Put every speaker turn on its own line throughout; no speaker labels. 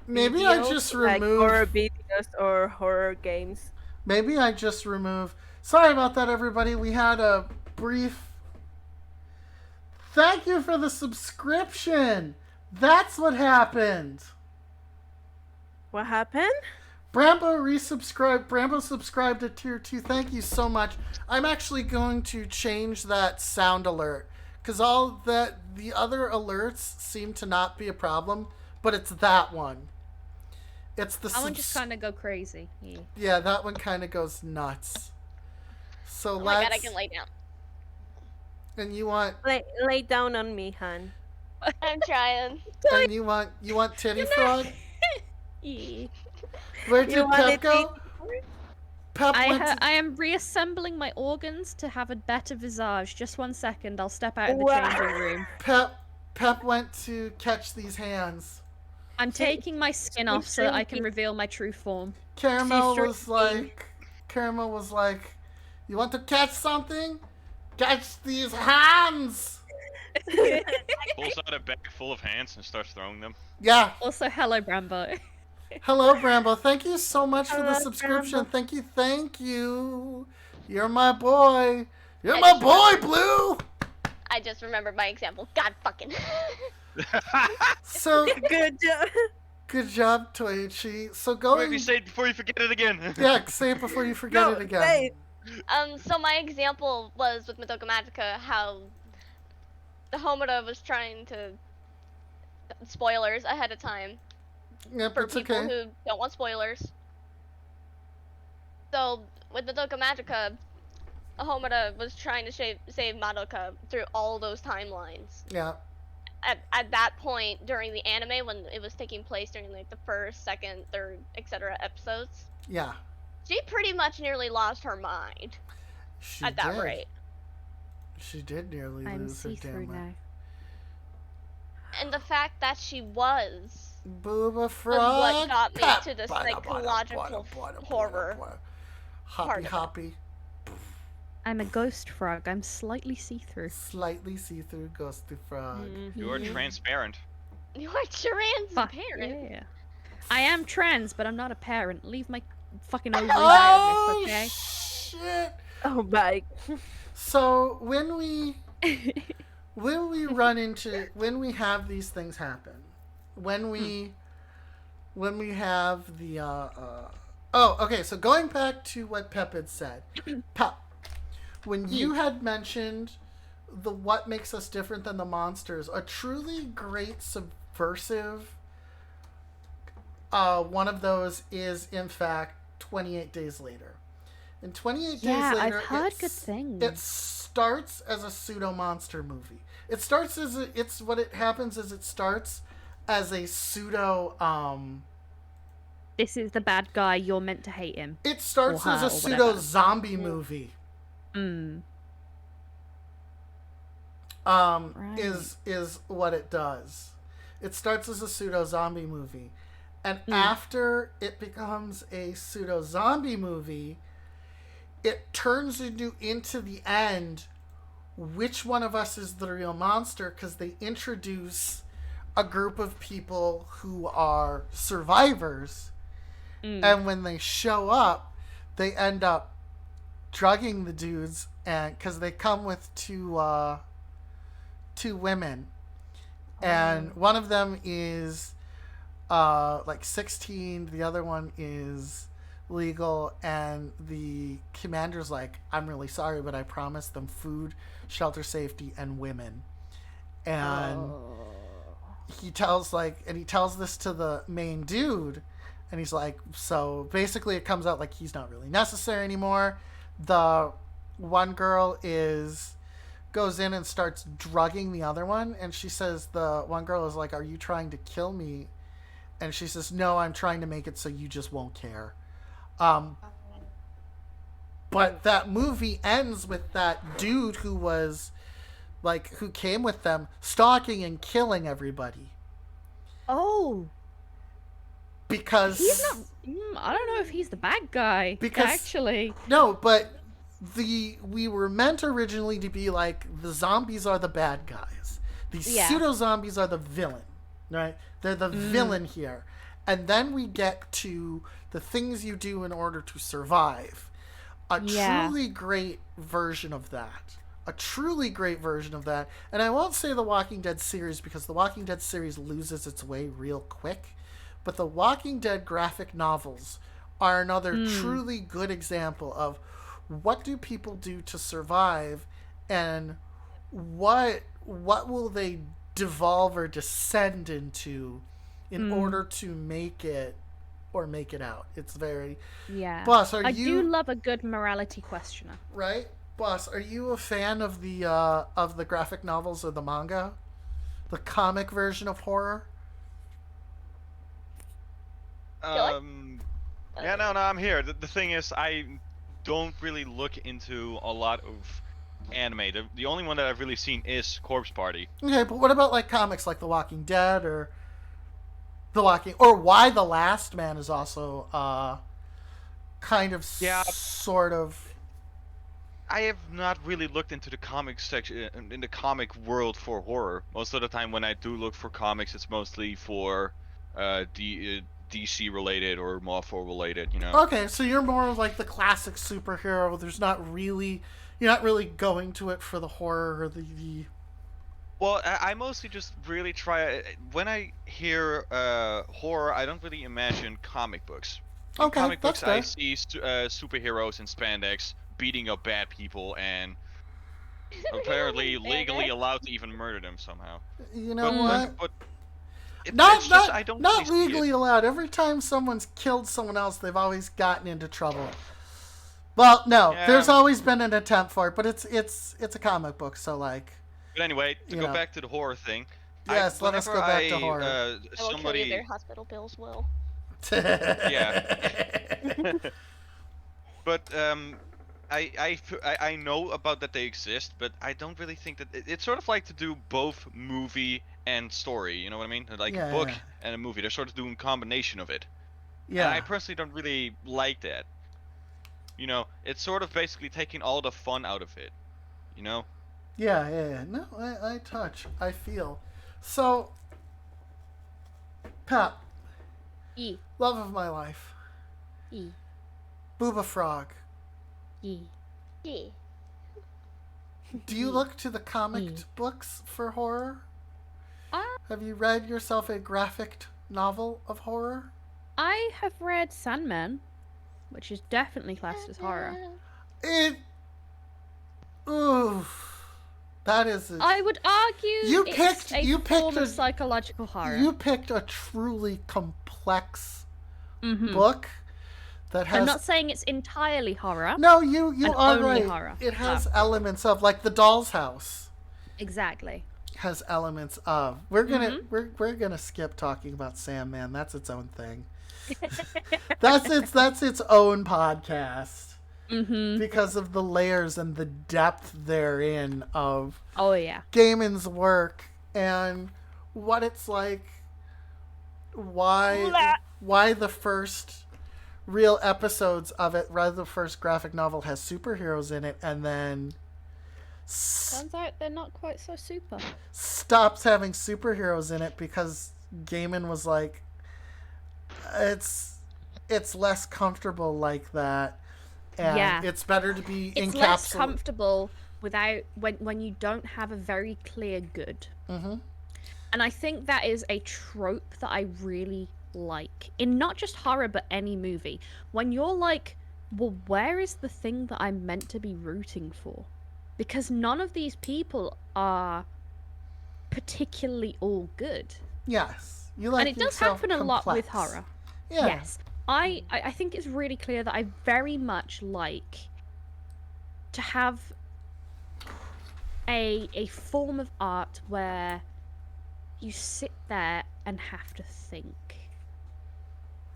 Maybe I just
like horror
remove.
videos or horror games.
Maybe I just remove. Sorry about that, everybody. We had a brief. Thank you for the subscription. That's what happened.
What happened?
Brambo resubscribed. Brambo subscribed to tier 2. Thank you so much. I'm actually going to change that sound alert because all that the other alerts seem to not be a problem, but it's that one. It's the
that one just kind of go crazy.
yeah, that one kind of goes nuts. So
Oh
let's.
my god, I can lay down.
And you want.
Lay down on me, hon.
I'm trying.
And you want Titty Frog?
Yeah.
Where did Pep go? Pep went to...
I am reassembling my organs to have a better visage. Just 1 second, I'll step out of the
Wow.
changing room.
Pep went to catch these hands.
I'm taking my skin off so that I can reveal my true form.
Caramel was like, you want to catch something? Catch these hands!
Pulls out a bag full of hands and starts throwing them.
Yeah.
Also, hello, Brambo.
Hello, Brambo. Thank you so much for the
Hello,
subscription.
Brambo.
Thank you. You're my boy. You're my boy, Blue!
I just remembered my example. God fucking.
So,
Good job.
good job, Toichi. So
Wait,
going...
you say it before you forget it again.
Yeah, say it before you forget
No,
it again.
say it.
So my example was with Madoka Magica, how the Homura was trying to spoilers ahead of time
Yep,
for
it's
people
okay.
who don't want spoilers. So with Madoka Magica, Homura was trying to save Madoka through all those timelines.
Yeah.
At that point during the anime, when it was taking place during like the first, second, third, etc. episodes,
Yeah.
she pretty much nearly lost her mind
She
at that
did.
rate.
She did nearly
I'm
lose her
see-through
damn mind.
And the fact that she was
Booba frog.
what got me
Pep.
to the
Bada, bada,
psychological
bada, bada,
horror
bada.
part
Hoppy
of it.
hoppy.
I'm a ghost frog. I'm slightly see-through.
Slightly see-through ghosty frog.
You are transparent.
You are
Fuck
transparent.
yeah. I am trans, but I'm not a parent. Leave my fucking ovaries
Oh,
out of this,
shit!
Oh my.
So when we run into when we have these things happen, when we have the oh, okay, so going back to what Pep had said. Pep, when you had mentioned the what makes us different than the monsters, a truly great subversive one of those is in fact 28 Days Later. In 28
Yeah,
Days Later,
I've heard good things.
It starts as a pseudo monster movie. It starts as what it happens is it starts as a pseudo
This is the bad guy. You're meant to hate him.
it starts
Or
as
her,
a
or
pseudo
whatever.
zombie movie.
Mm.
Is what it does. It starts as a pseudo zombie movie. And after it becomes a pseudo zombie movie, it turns into the end which one of us is the real monster, because they introduce a group of people who are survivors, and when they show up, they end up drugging the dudes, and because they come with two women, and one of them is like 16, the other one is legal, and the commander's like, I'm really sorry, but I promised them food, shelter, safety, and women. And he tells this to the main dude, and he's like, so basically it comes out like he's not really necessary anymore. The one girl goes in and starts drugging the other one, and she says, the one girl is like, are you trying to kill me? And she says, no, I'm trying to make it so you just won't care. But that movie ends with that dude who was like, who came with them, stalking and killing everybody.
Oh.
Because
He's not. I don't know if he's the bad guy.
Because-
Actually.
no, but we were meant originally to be like, the zombies are the bad guys. The
Yeah.
pseudo zombies are the villain, right? They're the villain here. And then we get to the things you do in order to survive. A
Yeah.
truly great version of that. A truly great version of that. And I won't say the Walking Dead series because the Walking Dead series loses its way real quick. But the Walking Dead graphic novels are another truly good example of what do people do to survive and what will they devolve or descend into in order to make it out. It's very
Yeah.
Boss, are
I
you
do love a good morality questioner.
right? Boss, are you a fan of the graphic novels or the manga? The comic version of horror?
Yeah, no, I'm here. The thing is, I don't really look into a lot of anime. The only one that I've really seen is Corpse Party.
Okay, but what about like comics like The Walking Dead or Why the Last Man is also kind of sort of.
I have not really looked into the comic section in the comic world for horror. Most of the time, when I do look for comics, it's mostly for DC related or Marvel related.
Okay, so you're more of like the classic superhero. You're not really going to it for the horror or the.
Well, I mostly just really try. When I hear horror, I don't really imagine comic books. In
Okay,
comic
that's
books, I
fair.
see superheroes in spandex beating up bad people and apparently legally allowed to even murder them somehow.
You know what?
But
Not
it's just, I don't
not
really see
legally
it.
allowed. Every time someone's killed someone else, they've always gotten into trouble. Well, no,
Yeah.
there's always been an attempt for it, but it's a comic book, so like.
But anyway, to
You
go
know.
back to the horror thing.
Yes, let us go back to horror.
I will kill you.
Somebody,
Their hospital bills will.
Yeah. But I know about that they exist, but I don't really think that it's sort of like to do both movie and story. You know what I mean? Like
Yeah,
a book
yeah.
and a movie. They're sort of doing combination of it.
Yeah.
And I personally don't really like that. It's sort of basically taking all the fun out of it.
Yeah. No, I feel. So, Pat,
E.
love of my life,
E.
Booba Frog.
E.
Yeah.
Do you look to the comic books for horror?
Uh,
Have you read yourself a graphic novel of horror?
I have read Sandman, which is definitely classed as horror.
It. Oof. That is.
I would argue
You
it's
picked-
a
you picked
form
a-
of psychological horror.
You picked a truly complex
Mhm.
book that has.
I'm not saying it's entirely horror.
No, you
and
are
only
right.
horror.
It has
No.
elements of like the Doll's House
Exactly.
has elements of. We're gonna skip talking about Sandman. That's its own thing. That's its own podcast
Mm-hmm.
because of the layers and the depth therein of
Oh yeah.
Gaiman's work and what it's like. Why the first real episodes of it, rather the first graphic novel, has superheroes in it, and then
Turns out they're not quite so super.
stops having superheroes in it because Gaiman was like, it's less comfortable like that, and
Yeah.
it's better to be
It's less
encapsulated.
comfortable without when you don't have a very clear good.
Mm-hmm.
And I think that is a trope that I really like in not just horror but any movie. When you're like, well, where is the thing that I'm meant to be rooting for? Because none of these people are particularly all good.
Yes, you like
And it does
yourself
happen a lot with
complex.
horror.
Yeah.
Yes. I think it's really clear that I very much like to have a form of art where you sit there and have to think.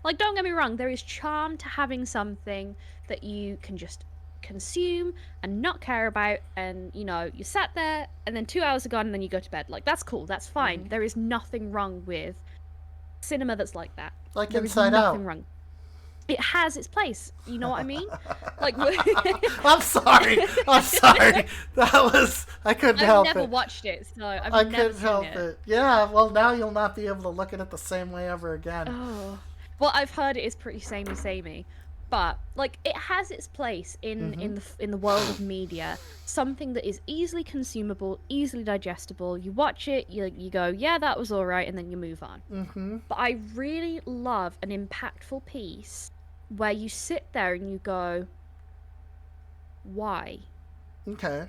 Like, don't get me wrong, there is charm to having something that you can just consume and not care about, and you sat there and then 2 hours are gone and then you go to bed. Like, that's cool, that's fine.
Mm-hmm.
There is nothing wrong with cinema that's like that.
Like
There is
Inside Out.
nothing wrong. it has its place. You know what I mean? Like,
I'm sorry. I'm sorry. I couldn't
I've
help
never
it.
watched it, so I've
I
never
couldn't
seen
help
it.
it. Yeah, well, now you'll not be able to look at it the same way ever again.
Oh, well, I've heard it is pretty samey, but like it has its place in the world of media. Something that is easily consumable, easily digestible. You watch it, you go, yeah, that was all right, and then you move on.
Mm-hmm.
But I really love an impactful piece where you sit there and you go, why?
Okay.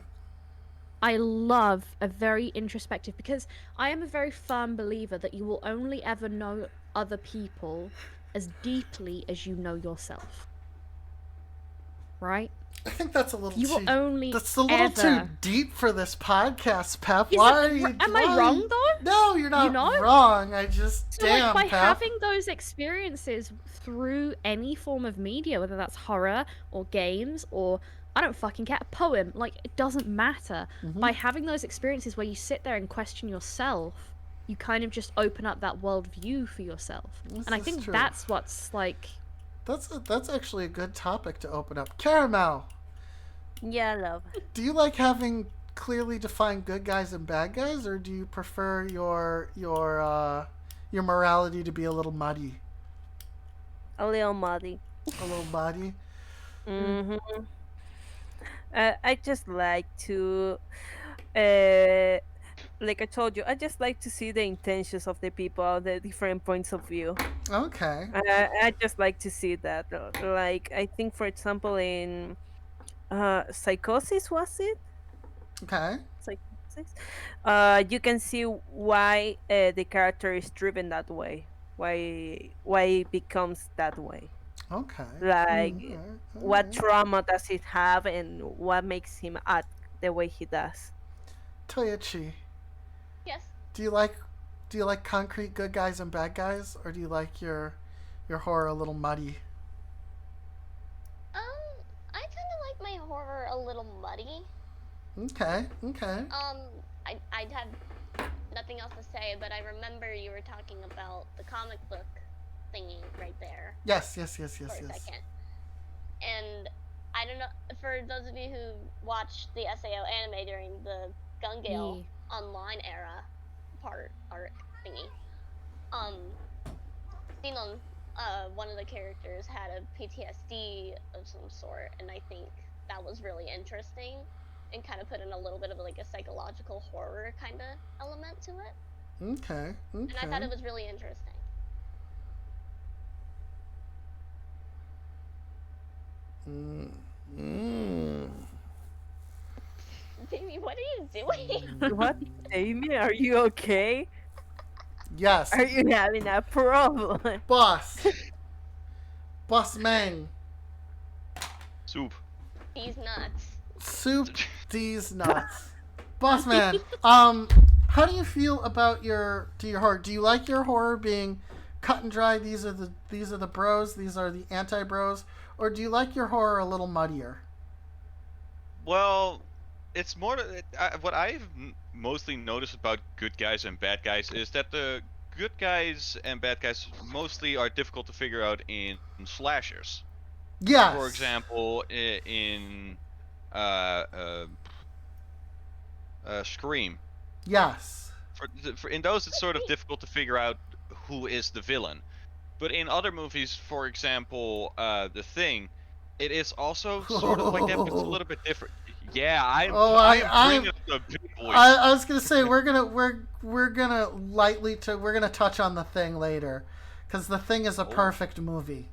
I love a very introspective, because I am a very firm believer that you will only ever know other people as deeply as you know yourself. Right?
I think that's a little
You will only
that's a little too
ever...
deep for this podcast, Pep.
Is
Why
it-
are you?
am I wrong, though?
No, you're not
You know?
wrong. I just
So
damn,
like, by
Pep.
having those experiences through any form of media, whether that's horror or games or I don't fucking care, a poem, like it doesn't matter.
Mm-hmm.
By having those experiences where you sit there and question yourself, you kind of just open up that worldview for yourself.
This
And I
is
think
true.
that's what's like.
That's actually a good topic to open up. Caramel,
Yeah, love.
do you like having clearly defined good guys and bad guys, or do you prefer your morality to be a little muddy?
A little muddy.
A little muddy?
Mm-hmm. I just like to, like I told you, I just like to see the intentions of the people, the different points of view.
Okay.
I just like to see that. Like I think, for example, in Psychosis, was it?
Okay.
Psychosis. You can see why the character is driven that way. Why it becomes that way.
Okay.
Like what
Alright.
trauma does it have, and what makes him act the way he does.
Toyochi,
Yes.
do you like concrete good guys and bad guys, or do you like your horror a little muddy?
I kind of like my horror a little muddy.
Okay. Okay.
I'd have nothing else to say, but I remember you were talking about the comic book thingy right there
Yes.
for a second. And I don't know, for those of you who watched the SAO anime during the Gun Gale online era part art thingy, Xenon, one of the characters had a PTSD of some sort, and I think that was really interesting and kind of put in a little bit of like a psychological horror kind of element to it.
Okay.
And I thought it was really interesting. Baby, what are you doing?
What, Amy? Are you okay?
Yes.
Are you having a problem?
Boss. Boss man.
Soup.
These nuts.
Soup these nuts. Boss man. How do you feel about your horror? Do you like your horror being cut and dry? These are the bros. These are the anti-bros. Or do you like your horror a little muddier?
Well, it's more what I've mostly noticed about good guys and bad guys is that the good guys and bad guys mostly are difficult to figure out in slashers.
Yes.
For example, in Scream.
Yes.
In those, it's sort of difficult to figure out who is the villain. But in other movies, for example, The Thing, it is also sort of like that, but it's a little bit different. Yeah, I'm bringing up the big boys.
I was gonna say we're gonna touch on The Thing later, because The Thing is a perfect movie.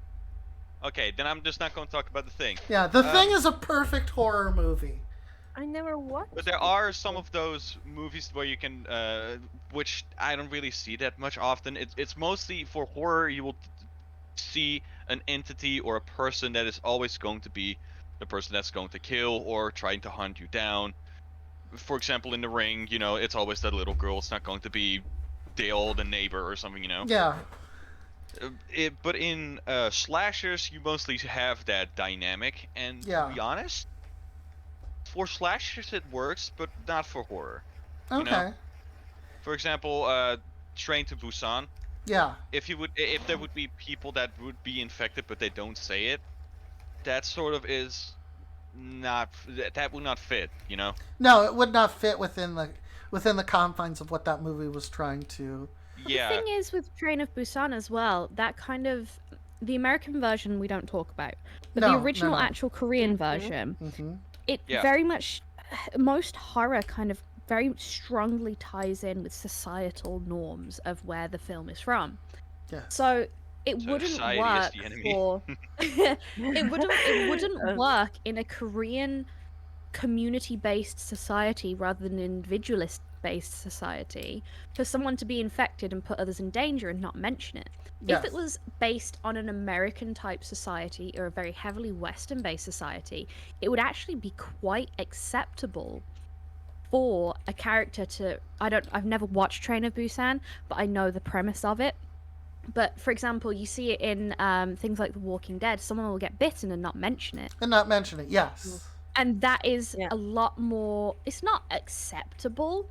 Okay, then I'm just not going to talk about The Thing.
Yeah, The Thing is a perfect horror movie.
I never watched.
But there are some of those movies where you can, which I don't really see that much often. It's mostly for horror. You will see an entity or a person that is always going to be the person that's going to kill or trying to hunt you down. For example, in The Ring, it's always that little girl. It's not going to be Dale, the neighbor, or something,
Yeah.
But in slashers, you mostly have that dynamic, and to be honest, for slashers it works, but not for horror.
Okay.
For example, Train to Busan,
Yeah.
If there would be people that would be infected but they don't say it, that sort of is not that would not fit, you know.
No, it would not fit within the confines of what that movie was trying to.
But the
Yeah,
thing is with Train of Busan as well, that kind of the American version we don't talk about, but the
No,
original
no.
actual Korean version,
Mm-hmm.
it
Yeah.
very much most horror kind of very strongly ties in with societal norms of where the film is from.
Yes.
So it
So
wouldn't
society is
work
the enemy.
for it wouldn't work in a Korean community-based society rather than an individualist-based society for someone to be infected and put others in danger and not mention it.
Yes.
If it was based on an American type society or a very heavily Western based society, it would actually be quite acceptable for a character to I've never watched Train of Busan, but I know the premise of it. But for example, you see it in things like The Walking Dead. Someone will get bitten and not mention it.
And not mention it. Yes.
And that is
Yeah.
a lot more, it's not acceptable,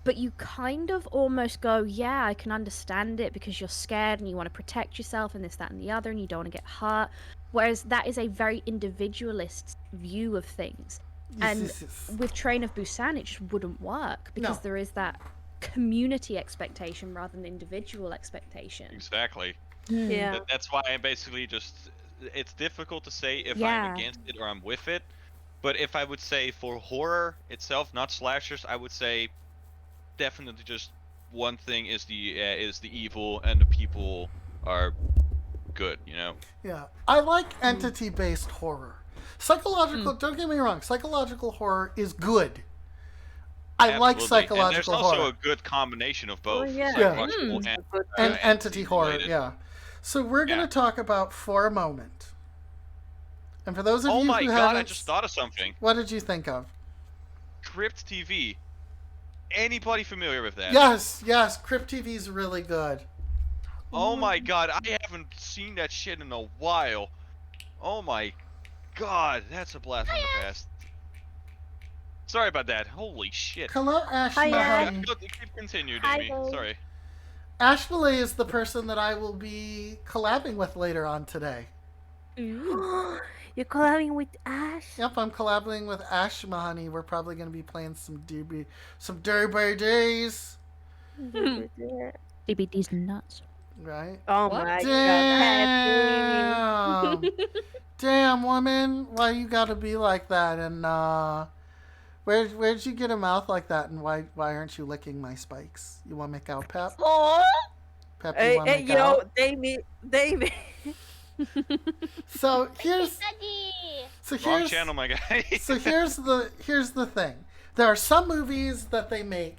but you kind of almost go, yeah, I can understand it because you're scared and you want to protect yourself and this, that, and the other, and you don't want to get hurt. Whereas that is a very individualist view of things. And
Yes.
with Train of Busan, it just wouldn't work because
No.
there is that community expectation rather than individual expectation.
Exactly.
Yeah.
That's why I basically just it's difficult to say if
Yeah.
I'm against it or I'm with it. But if I would say for horror itself, not slashers, I would say definitely just one thing is the evil and the people are good, you know.
Yeah. I like entity-based horror. Psychological. Don't get me wrong. Psychological horror is good. I like
Absolutely.
psychological
and there's also
horror
a good combination of both.
yeah.
Psychological
Mm.
and,
and entity horror.
related.
Yeah. So we're gonna
Yeah.
talk about For a Moment. And for those of
Oh
you
my
who
god,
haven't,
I just thought of something.
what did you think of?
Crypt TV. Anybody familiar with that?
Yes, yes. Crypt TV is really good.
Oh my god, I haven't seen that shit in a while. Oh my god, that's a blast from the past. Sorry about that. Holy shit.
Hello, Ash
Hi, Ash.
Mahoney.
Keep continuing,
Hi,
Amy.
guys.
Sorry.
Ash Malay is the person that I will be collabing with later on today.
You're collabing with Ash?
Yep, I'm collabing with Ash Mahoney. We're probably going to be playing some DBDs,
DBD's nuts.
right?
Oh
What?
my god.
Damn. Damn, woman. Why you gotta be like that? And, where'd you get a mouth like that? And why aren't you licking my spikes? You wanna make out, Pep?
Oh!
Pep, you
Hey,
wanna
hey,
make
yo,
out?
David.
So here's
Wrong channel, my guy.
so here's the thing. There are some movies that they make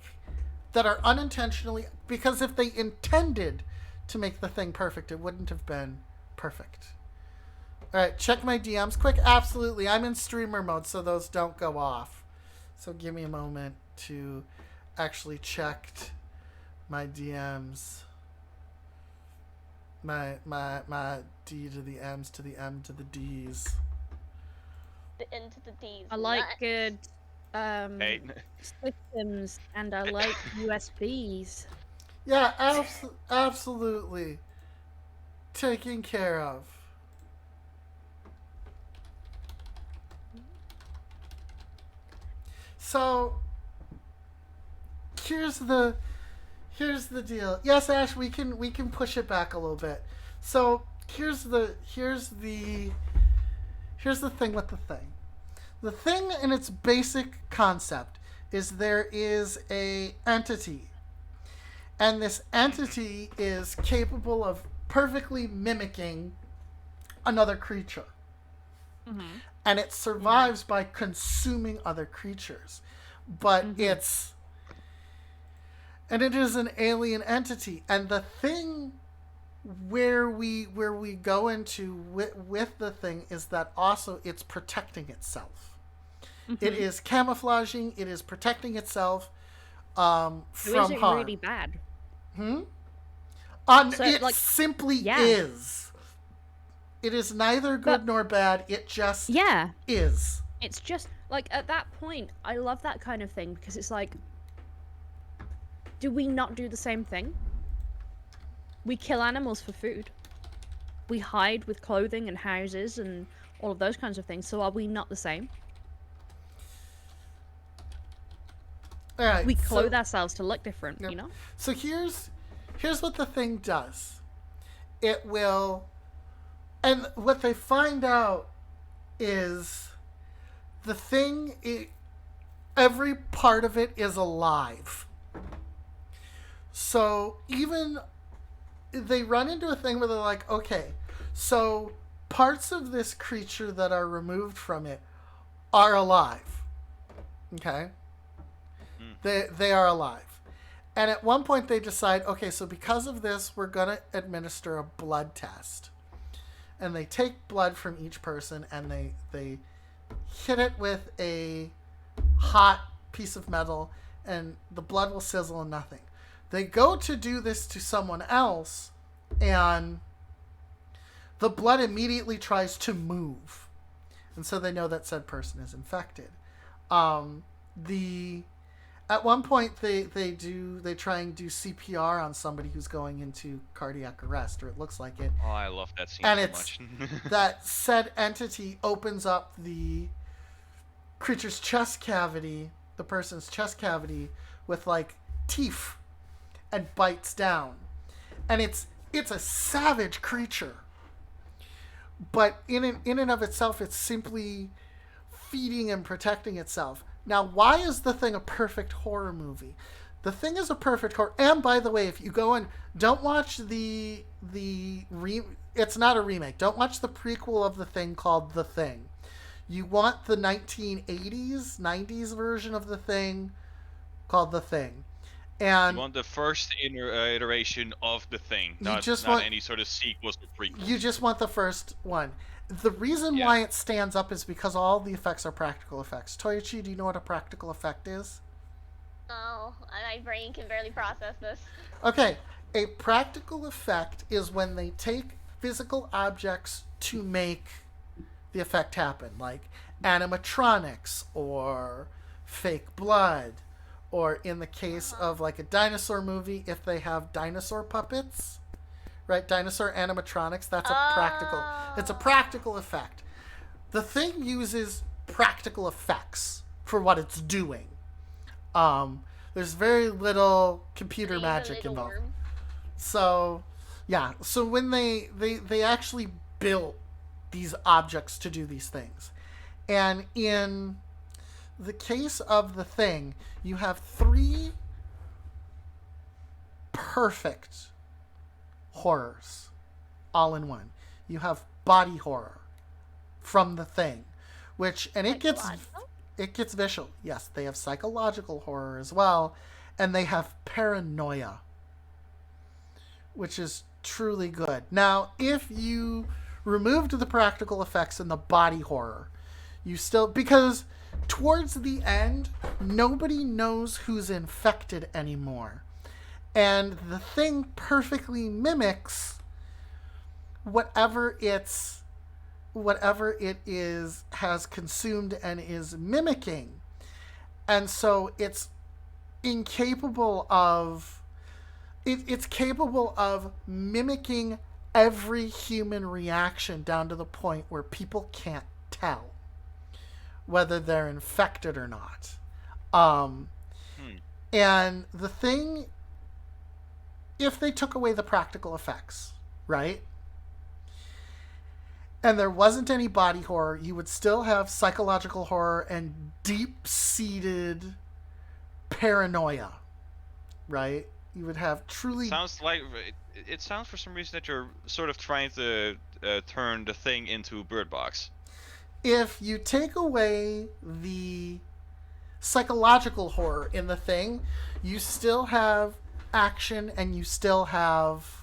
that are unintentionally, because if they intended to make the thing perfect, it wouldn't have been perfect. All right, check my DMs quick. Absolutely, I'm in streamer mode, so those don't go off. So give me a moment to actually check my DMs. My D to the M's to the M to the D's.
The N to the D's.
I like
nuts.
good
Hey,
systems and I like USBs.
Yeah, absolutely. Taken care of. So here's the deal. Yes, Ash, we can push it back a little bit. So here's the thing with the thing. The thing in its basic concept is there is a entity. And this entity is capable of perfectly mimicking another creature. And it survives by consuming other creatures. But it is an alien entity. And the thing where we go into with the thing is that also it's protecting itself. It is camouflaging, it is protecting itself from
So is it
harm.
really bad?
So it
like,
simply
yeah.
is. It is neither good
But-
nor bad. It just
Yeah.
is.
It's just like at that point, I love that kind of thing because it's like, do we not do the same thing? We kill animals for food. We hide with clothing and houses and all of those kinds of things. So are we not the same?
All right.
We clothe ourselves to look different,
Yep.
you know?
So here's what the thing does. It will, and what they find out is the thing. Every part of it is alive. So even they run into a thing where they're like, okay, so parts of this creature that are removed from it are alive. Okay? They are alive. And at one point they decide, okay, so because of this, we're going to administer a blood test. And they take blood from each person and they hit it with a hot piece of metal and the blood will sizzle and nothing. They go to do this to someone else and the blood immediately tries to move. And so they know that said person is infected. At one point they try and do CPR on somebody who's going into cardiac arrest, or it looks like it.
Oh, I love that scene
And
so
it's
much.
that said entity opens up the creature's chest cavity, the person's chest cavity, with like teeth and bites down. And it's a savage creature. But in and of itself, it's simply feeding and protecting itself. Now, why is The Thing a perfect horror movie? The Thing is a perfect horror. And by the way, if you go and don't watch it's not a remake. Don't watch the prequel of The Thing called The Thing. You want the 1980s, 90s version of The Thing called The Thing. And
You want the first iteration of the thing, not any sort of sequels or prequels.
you just want the first one. The reason why it stands up is because all the effects are practical effects. Toyochi, do you know what a practical effect is?
Oh, my brain can barely process this.
Okay, a practical effect is when they take physical objects to make the effect happen, like animatronics or fake blood, or in the case of like a dinosaur movie, if they have dinosaur puppets, right? Dinosaur animatronics, that's a practical. It's a practical effect. The Thing uses practical effects for what it's doing. There's very little computer magic involved.
Worm.
So, yeah. So when they actually built these objects to do these things. And in the case of The Thing, you have 3 perfect horrors all in one. You have body horror from The Thing, which, and it gets visual. Yes, they have psychological horror as well, and they have paranoia, which is truly good. Now, if you removed the practical effects and the body horror, you still, because towards the end, nobody knows who's infected anymore. And The Thing perfectly mimics whatever it is, has consumed and is mimicking. And so it's incapable of, it's capable of mimicking every human reaction down to the point where people can't tell whether they're infected or not. And The Thing, if they took away the practical effects, right? And there wasn't any body horror, you would still have psychological horror and deep-seated paranoia, right? You would have truly...
Sounds like... It sounds for some reason that you're sort of trying to turn The Thing into Bird Box.
If you take away the psychological horror in The Thing, you still have action and you still have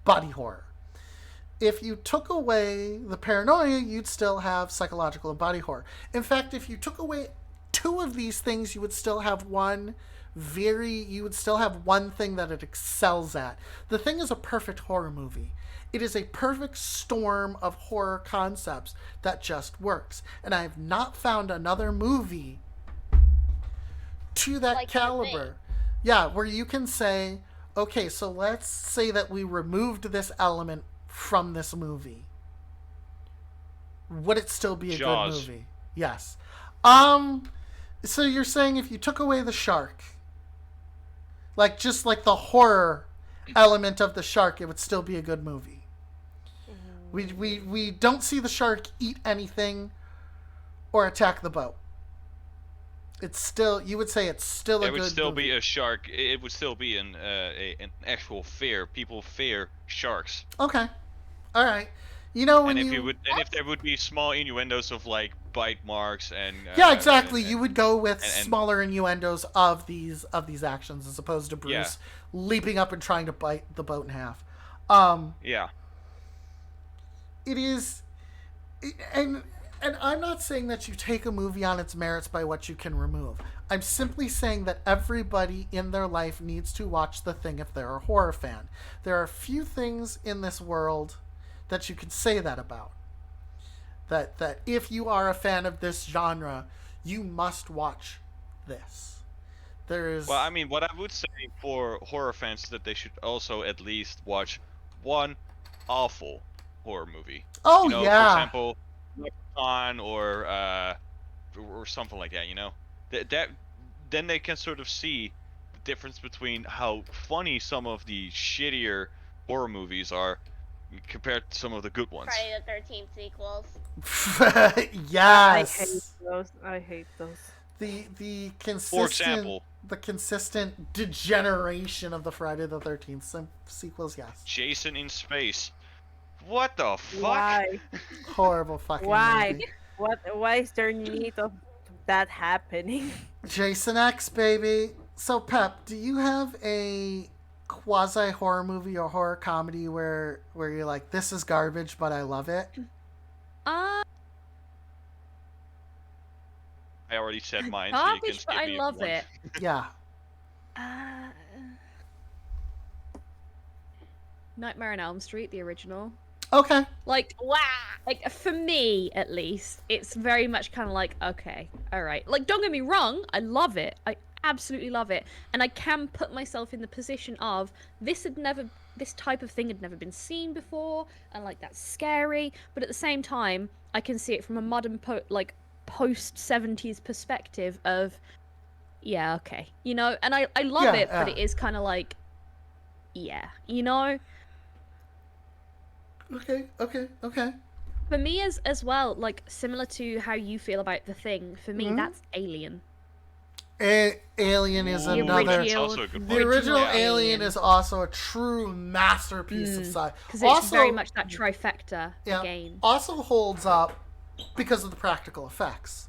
body horror. If you took away the paranoia, you'd still have psychological and body horror. In fact, if you took away 2 of these things, you would still have one thing that it excels at. The Thing is a perfect horror movie. It is a perfect storm of horror concepts that just works. And I have not found another movie to that
like
caliber. Yeah, where you can say, okay, so let's say that we removed this element from this movie. Would it still be a
Jaws.
good movie? Yes. So you're saying if you took away the shark, like just like the horror element of the shark, it would still be a good movie. We don't see the shark eat anything or attack the boat. It's still, you would say it's still a good movie.
It would still be a shark. It would still be an actual fear. People fear sharks.
Okay. All right. You know when
And if there would be small innuendos of like bite marks and
yeah, exactly. You would go with
and
smaller innuendos of these actions as opposed to Bruce leaping up and trying to bite the boat in half.
Yeah.
It is, and I'm not saying that you take a movie on its merits by what you can remove. I'm simply saying that everybody in their life needs to watch The Thing if they're a horror fan. There are few things in this world that you can say that about. That if you are a fan of this genre, you must watch this. There is...
Well, I mean, what I would say for horror fans is that they should also at least watch one awful horror movie.
Oh,
you know,
yeah.
For example, Leprechaun or something like that. You know, that then they can sort of see the difference between how funny some of the shittier horror movies are compared to some of the good ones.
Friday the 13th sequels.
Yes.
I hate those.
The consistent,
For example,
the consistent degeneration of the Friday the 13th sequels, yes.
Jason in Space. What the fuck?
Why?
Horrible fucking
Why?
movie.
Why is there need of that happening?
Jason X, baby. So, Pep, do you have a quasi horror movie or horror comedy where you're like, this is garbage, but I love it?
I already said mine, so you can
Garbage,
skip
but I
me if
love
you want.
it.
Yeah.
Nightmare on Elm Street, the original.
Okay.
Like, wow. Like, for me, at least, it's very much kind of like, okay, all right. Like, don't get me wrong, I love it. I absolutely love it. And I can put myself in the position of, this type of thing had never been seen before, and, like, that's scary. But at the same time, I can see it from a modern, post-70s perspective of, yeah, okay. You know, and I love it, but it is kind of like, yeah, you know?
Okay.
For me as well, like, similar to how you feel about The Thing, for me, that's Alien.
Alien is
The
another...
That's also a good
The
point.
original
Yeah.
Alien is also a true masterpiece of sci-fi.
Because it's very much that trifecta again.
Also holds up because of the practical effects.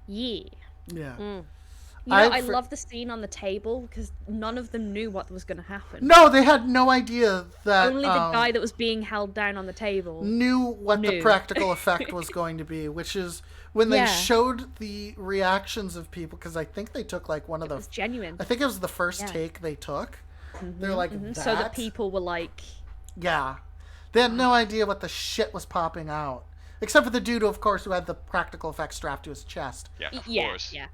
Yeah.
Yeah.
You know, I
for-
love the scene on the table because none of them knew what was going to happen.
No, they had no idea that...
Only the guy that was being held down on the table.
knew what the
knew.
practical effect was going to be, which is when they
Yeah.
showed the reactions of people, because I think they took like one of
It was genuine.
I think it was the first
Yeah.
take they took. They're like, that?
So that people were like,
Yeah. They had no idea what the shit was popping out. Except for the dude, of course, who had the practical effect strapped to his chest.
Yeah, of
yeah,
course.
yeah.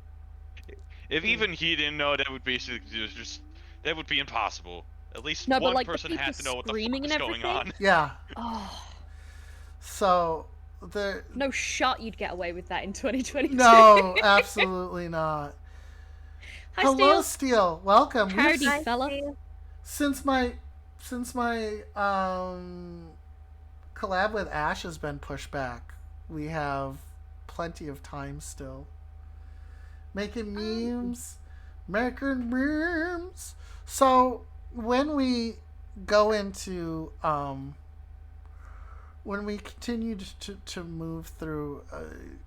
If even he didn't know, that would be just that would be impossible. At least
No, but,
one
like, the
person had
people
to know what the fuck
screaming
was
and
going
everything?
on.
Yeah.
Oh,
So, the...
no shot you'd get away with that in 2022.
No, absolutely not.
Hi,
Hello,
Steel.
Steel. Welcome.
Howdy,
We've-
fella.
Since my collab with Ash has been pushed back, we have plenty of time still. Making memes. So when we go into when we continue to move through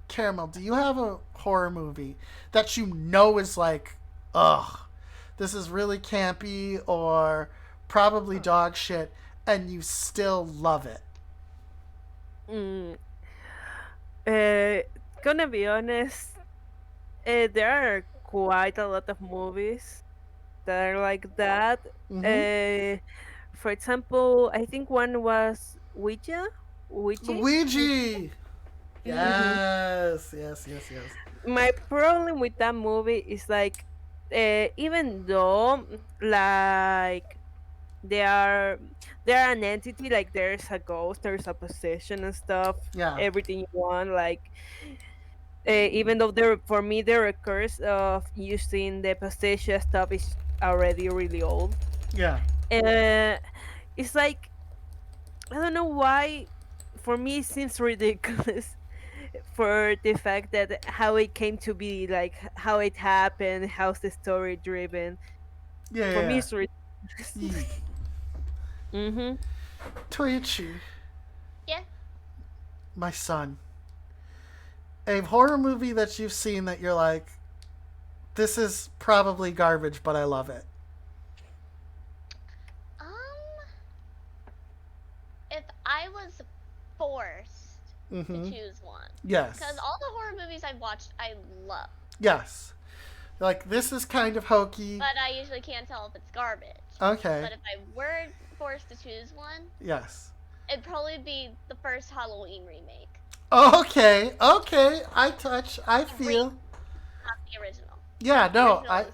Caramel, do you have a horror movie that you know is like, ugh, this is really campy or probably dog shit, and you still love it?
Gonna be honest, there are quite a lot of movies that are like that. For example, I think one was Ouija.
Ouija! Yes.
My problem with that movie is like even though like they are they're an entity, like there's a ghost, there's a possession and stuff,
Yeah.
everything you want, like even though they're, for me, they're a curse of using the possession stuff is already really old.
Yeah.
uh, it's like, I don't know why, for me it seems ridiculous for the fact that how it came to be, like how it happened, how's the story driven.
Yeah.
For me
Yeah.
it's ridiculous.
Yeah.
Mm-hmm.
Toichi,
Yeah.
my son. A horror movie that you've seen that you're like, this is probably garbage, but I love it.
Um, if I was forced
Mm-hmm.
to choose one,
Yes.
because all the horror movies I've watched, I love,
Yes. Like, this is kind of hokey.
but I usually can't tell if it's garbage.
Okay.
But if I were forced to choose one,
Yes.
it'd probably be the first Halloween remake,
Okay. Okay. I touch. I feel.
not the original.
Yeah.
The
No.
original
I.
is-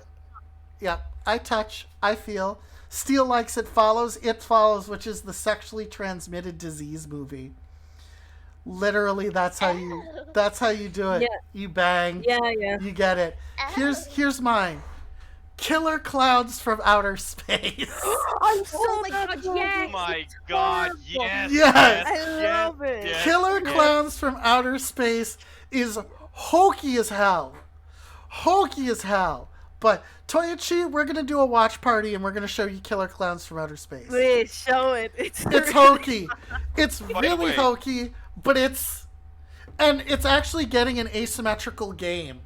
Yeah. I touch. I feel. Steele likes It Follows. It Follows, which is the sexually transmitted disease movie. Literally, that's how you. That's how you do it.
Yeah.
You bang.
Yeah.
You get it. Here's mine. Killer Clowns from Outer Space.
I'm
Oh my god,
Oh
yes!
my god, yes!
Yes!
I love it.
yes,
Killer
yes.
Clowns from Outer Space is hokey as hell. Hokey as hell. But Toyochi, we're gonna do a watch party and we're gonna show you Killer Clowns from Outer Space.
Please show it. It's
It's hokey. It's
the
really
way-
hokey, but it's actually getting an asymmetrical game.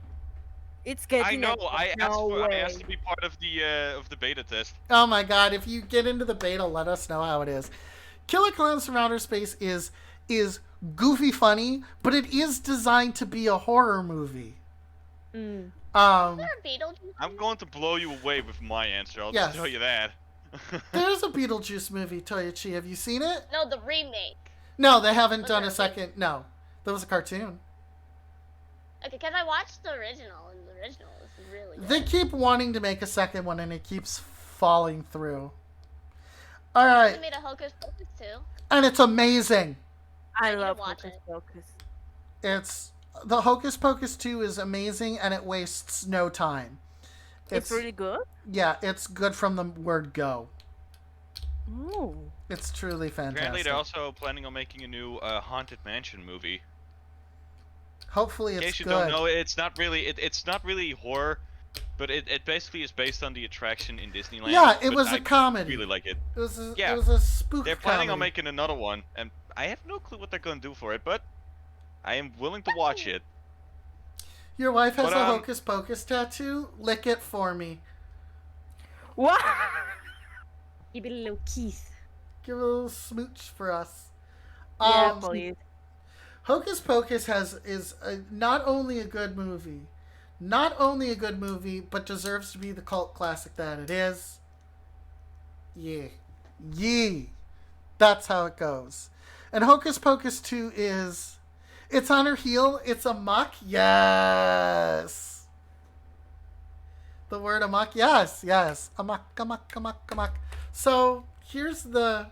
It's
I
getting.
know.
No
I
way.
asked to be part of the beta test.
Oh my god, if you get into the beta, let us know how it is. Killer Clowns from Outer Space is goofy funny, but it is designed to be a horror movie.
Mm.
Is there a Beetlejuice?
I'm going to blow you away with my answer. I'll
Yes.
just tell you that.
There's a Beetlejuice movie, Toyochi. Have you seen it?
No, the remake.
No, they haven't done a
Okay.
second. No, there was a cartoon.
Okay, because I watched the original, and the original is really good.
They keep wanting to make a second one, and it keeps falling through. All right,
They made a Hocus Pocus too.
and it's amazing.
I
I need to
love
watch
Hocus
it.
Pocus.
It's the Hocus Pocus 2 is amazing, and it wastes no time.
It's really good.
Yeah, it's good from the word go.
Ooh.
It's truly
Apparently,
fantastic.
they're also planning on making a new Haunted Mansion movie.
Hopefully,
In
it's
case you
good.
don't know, it's not really it's not really horror, but it basically is based on the attraction in Disneyland.
Yeah, it
but
was a
I
comedy.
really like it.
It was a,
Yeah.
it was a spook
They're planning on
comedy.
making another one, and I have no clue what they're going to do for it, but I am willing to watch it.
Your wife has
But,
a Hocus Pocus tattoo. Lick it for me.
What?
Give it a little kiss.
Give a little smooch for us.
Yeah, please.
Hocus Pocus is not only a good movie, but deserves to be the cult classic that it is. Yeah. That's how it goes. And Hocus Pocus 2 is, it's on her heel. It's amok. Yes. The word amok. Yes. Amok. So here's the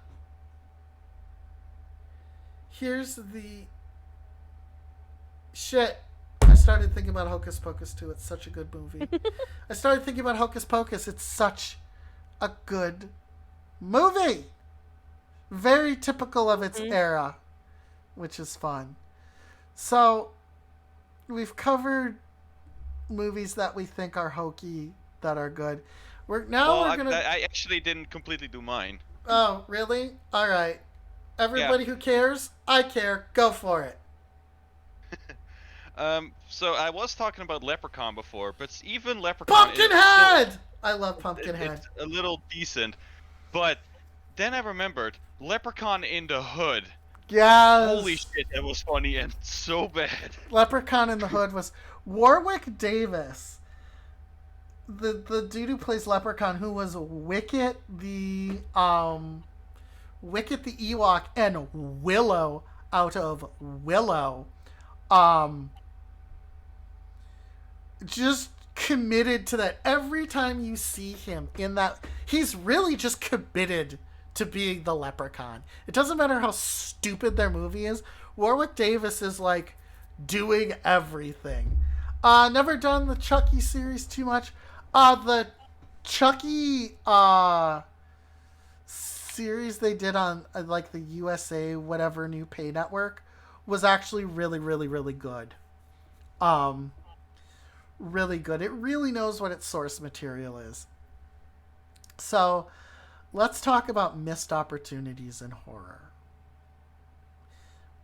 shit. I started thinking about Hocus Pocus 2. It's such a good movie. I started thinking about Hocus Pocus. It's such a good movie. Very typical of its era, which is fun. So, we've covered movies that we think are hokey, that are good. We're gonna.
I actually didn't completely do mine.
Oh, really? All right. Everybody who cares, I care. Go for it.
So I was talking about Leprechaun before, but even Leprechaun is
Pumpkinhead. I love Pumpkinhead.
it's a little decent, but then I remembered Leprechaun in the Hood.
Yes.
Holy shit, that was funny and so bad.
Leprechaun in the Hood was Warwick Davis. The dude who plays Leprechaun, who was Wicket the Ewok and Willow out of Willow, just committed to that. Every time you see him in that, he's really just committed to being the Leprechaun. It doesn't matter how stupid their movie is. Warwick Davis is like doing everything. Never done the Chucky series too much. The Chucky series they did on like the USA whatever new pay network was actually really, really, really good. Really good. It really knows what its source material is. So, let's talk about missed opportunities in horror.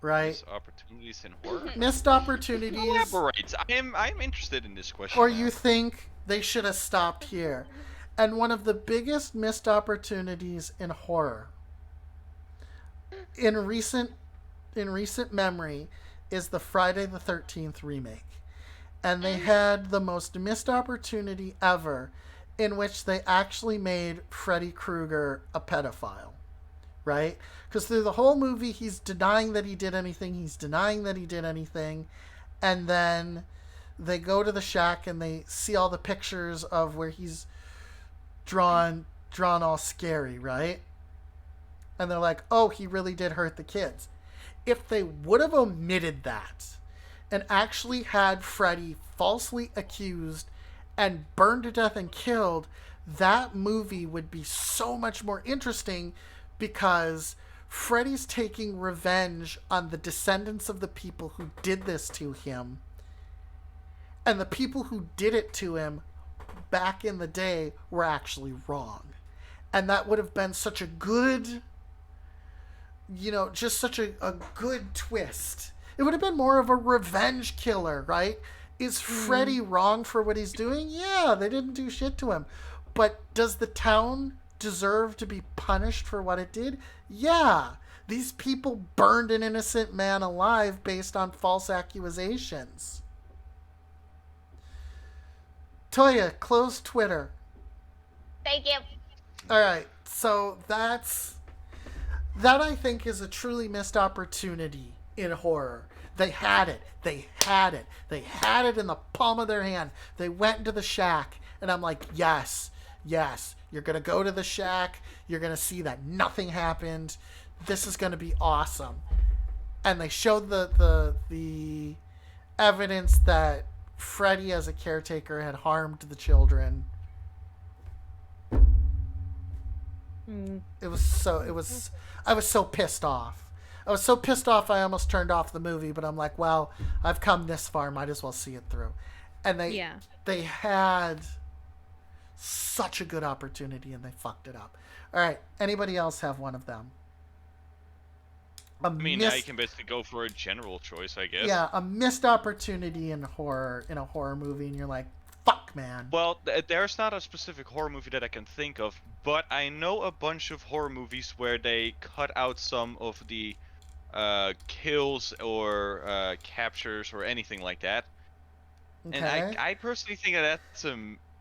Right?
Missed opportunities in horror?
Missed opportunities.
Elaborate. I'm interested in this question.
Or
now.
you think they should have stopped here. And one of the biggest missed opportunities in horror in recent memory is the Friday the 13th remake. And they had the most missed opportunity ever in which they actually made Freddy Krueger a pedophile. Right? Because through the whole movie, he's denying that he did anything. And then they go to the shack and they see all the pictures of where he's drawn all scary, right? And they're like, oh, he really did hurt the kids. If they would have omitted that and actually had Freddy falsely accused and burned to death and killed, that movie would be so much more interesting because Freddy's taking revenge on the descendants of the people who did this to him. And the people who did it to him back in the day were actually wrong. And that would have been such a good, just such a good twist. It would have been more of a revenge killer, right? Is Freddy wrong for what he's doing? Yeah, they didn't do shit to him. But does the town deserve to be punished for what it did? Yeah. These people burned an innocent man alive based on false accusations. Toya, close Twitter.
Thank you.
All right. So that I think is a truly missed opportunity in horror. They had it. They had it in the palm of their hand. They went into the shack, and I'm like, yes. You're going to go to the shack. You're going to see that nothing happened. This is going to be awesome. And they showed the evidence that Freddy as a caretaker had harmed the children. I was so pissed off. I was so pissed off I almost turned off the movie, but I'm like, well, I've come this far, might as well see it through. And they had such a good opportunity and they fucked it up. All right, anybody else have one of them?
I can basically go for a general choice, I guess.
Yeah, a missed opportunity in a horror movie, and you're like, fuck, man.
Well, there's not a specific horror movie that I can think of, but I know a bunch of horror movies where they cut out some of the kills or captures or anything like that.
Okay.
And I personally think that that's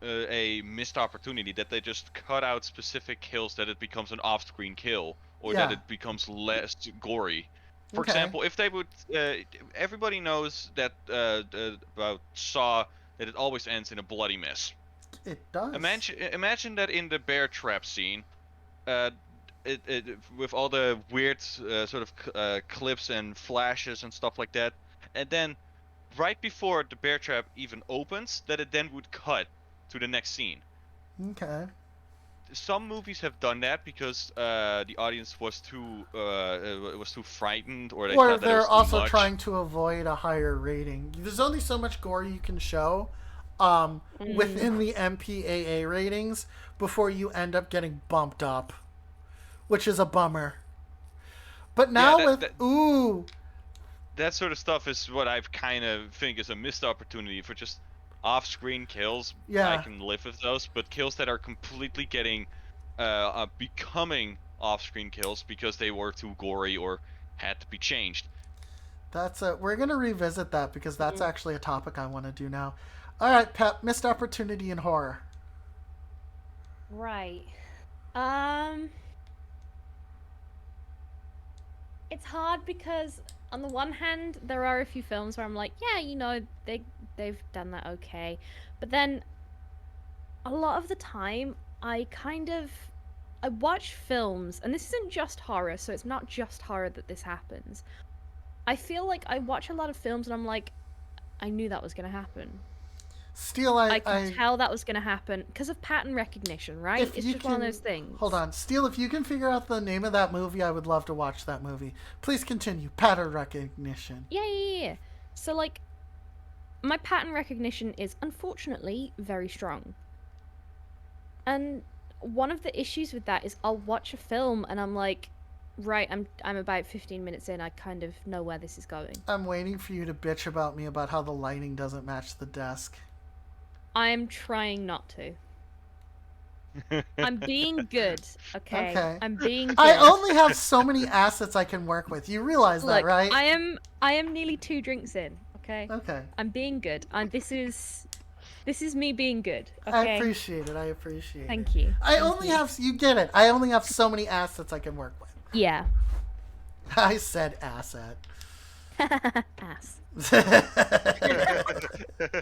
a missed opportunity, that they just cut out specific kills, that it becomes an off-screen kill, or that it becomes less gory. For example, if they would, everybody knows that about Saw, that it always ends in a bloody mess.
It does.
Imagine that in the bear trap scene, with all the weird sort of clips and flashes and stuff like that, and then right before the bear trap even opens, that it then would cut to the next scene.
Okay.
Some movies have done that because the audience was too frightened, or thought that it
they're
was too
also
much.
trying to avoid a higher rating. There's only so much gore you can show within the MPAA ratings before you end up getting bumped up, which is a bummer. But now
that sort of stuff is what I kind of think is a missed opportunity for just off-screen kills.
Yeah.
I can live with those, but kills that are completely becoming off-screen kills because they were too gory or had to be changed.
We're gonna revisit that because that's actually a topic I want to do now. All right, Pep, missed opportunity in horror.
Right. it's hard because on the one hand, there are a few films where I'm like, yeah, you know, they've done that okay, but then a lot of the time, I watch films, and this isn't just horror, so it's not just horror that this happens. I feel like I watch a lot of films and I'm like, I knew that was going to happen.
Steel,
I could tell that was going to happen because of pattern recognition, right?
If
It's
you
just one of
can-
those things.
Hold on. Steel, if you can figure out the name of that movie, I would love to watch that movie. Please continue. Pattern recognition.
Yeah. So, like, my pattern recognition is unfortunately very strong. And one of the issues with that is I'll watch a film and I'm like, right, I'm about 15 minutes in, I kind of know where this is going.
I'm waiting for you to bitch about me about how the lighting doesn't match the desk.
I'm trying not to. I'm being good, okay?
Okay.
I'm being good.
I only have so many assets I can work with. You realize that,
Look,
right?
I am nearly 2 drinks in, okay?
Okay.
I'm being good. And this is me being good, okay?
I appreciate it.
Thank you.
You get it. I only have so many assets I can work with.
Yeah.
I said asset.
Ass.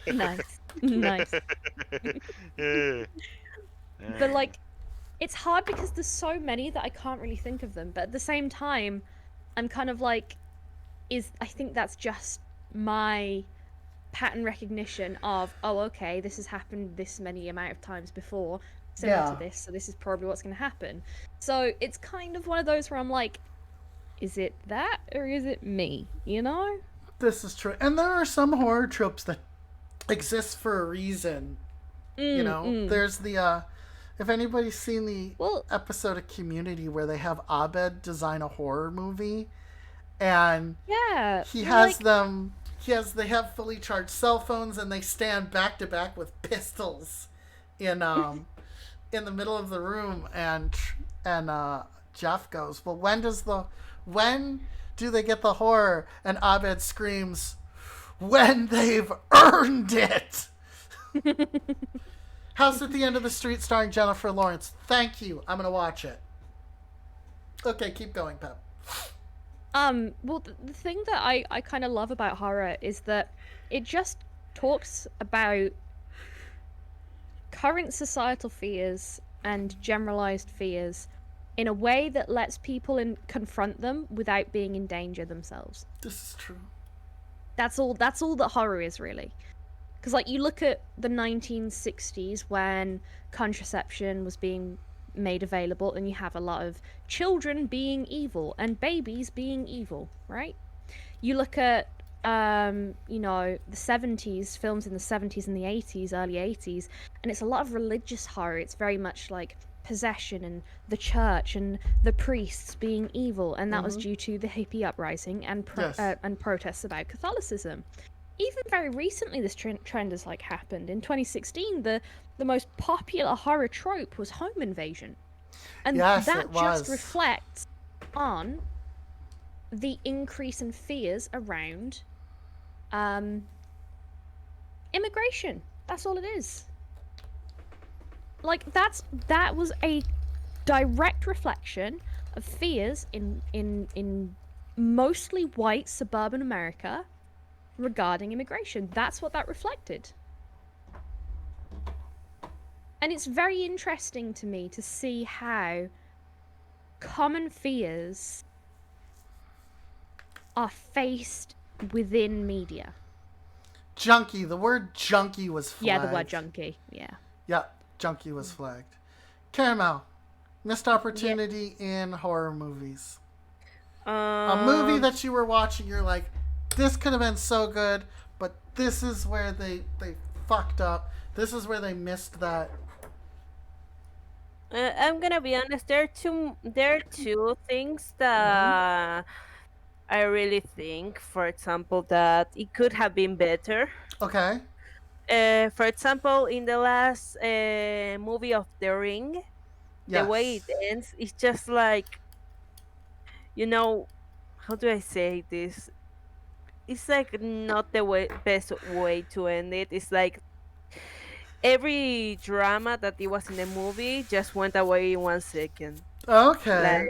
Nice. But like, it's hard because there's so many that I can't really think of them. But at the same time, I'm kind of like, I think that's just my pattern recognition of, oh, okay, this has happened this many amount of times before, similar to this, so this is probably what's going to happen. So it's kind of one of those where I'm like, is it that or is it me? You know?
This is true. And there are some horror tropes that exist for a reason. There's the if anybody's seen the episode of Community where they have Abed design a horror movie, and they have fully charged cell phones, and they stand back to back with pistols in the middle of the room, and Jeff goes, well, when do they get the horror? And Abed screams, when they've earned it. House at the End of the Street starring Jennifer Lawrence. Thank you. I'm going to watch it. Okay, keep going, Pep.
Well, the thing that I kind of love about horror is that it just talks about current societal fears and generalized fears in a way that lets people confront them without being in danger themselves.
This is true.
That's all that horror is, really. Because, like, you look at the 1960s when contraception was being made available, and you have a lot of children being evil and babies being evil, right? You look at, the 70s, films in the 70s and the 80s, early 80s, and it's a lot of religious horror. It's very much like possession and the church and the priests being evil, and that was due to the hippie uprising and protests about Catholicism. Even very recently, this trend has happened. In 2016, the most popular horror trope was home invasion, and that just reflects on the increase in fears around immigration. That's all it is. That was a direct reflection of fears in mostly white suburban America regarding immigration. That's what that reflected. And it's very interesting to me to see how common fears are faced within media.
Junkie. The word junkie was flagged.
Yeah, the word junkie. Yeah.
Yeah, junkie was flagged. Caramel. Missed opportunity in horror movies. A movie that you were watching, you're like, this could have been so good, but this is where they fucked up. This is where they missed that.
I'm gonna be honest. There are two things that I really think, for example, that it could have been better.
Okay.
For example, in the last movie of The Ring, the way it ends is just like, how do I say this? It's like not the best way to end it. It's like every drama that it was in the movie just went away in 1 second.
Okay.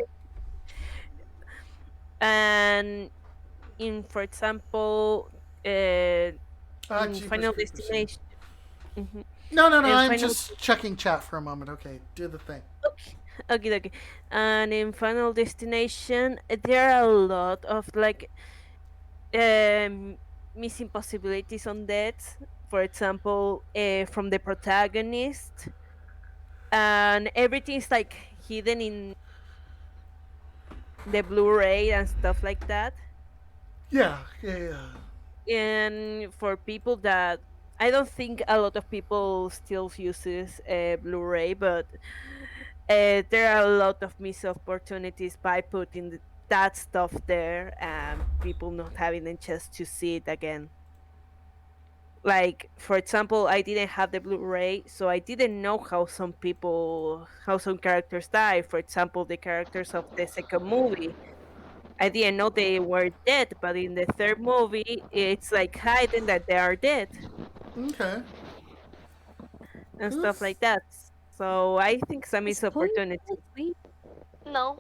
And in, for example, in
Jeepers
Final
Creepers, yeah.
Destination. Mhm.
No,
In
I'm
Final
just checking chat for a moment. Okay, do the thing.
Okay, okay. And in Final Destination, there are a lot of like um, missing possibilities on deaths. For example, from the protagonist, and everything's like hidden in the Blu-ray and stuff like that.
Yeah, yeah.
And for people that I don't think a lot of people still uses Blu-ray, but there are a lot of missed opportunities by putting that stuff there and people not having a chance to see it again. Like for example, I didn't have the Blu-ray, so I didn't know how some characters die. For example, the characters of the second movie, I didn't know they were dead, but in the third movie, it's like hiding that they are dead
Okay.
and stuff
Who's
like that. So I think some
Is
missed
Polly
opportunity.
asleep?
No,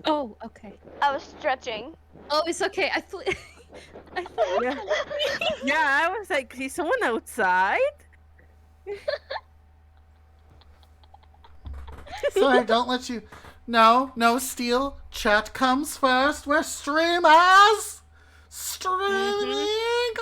Oh, okay.
I was stretching.
Oh, it's okay. I thought. I thought.
Yeah, yeah. I was like, is someone outside?
Sorry, don't let you. No, Steel. Chat comes first. We're streamers. Streaming.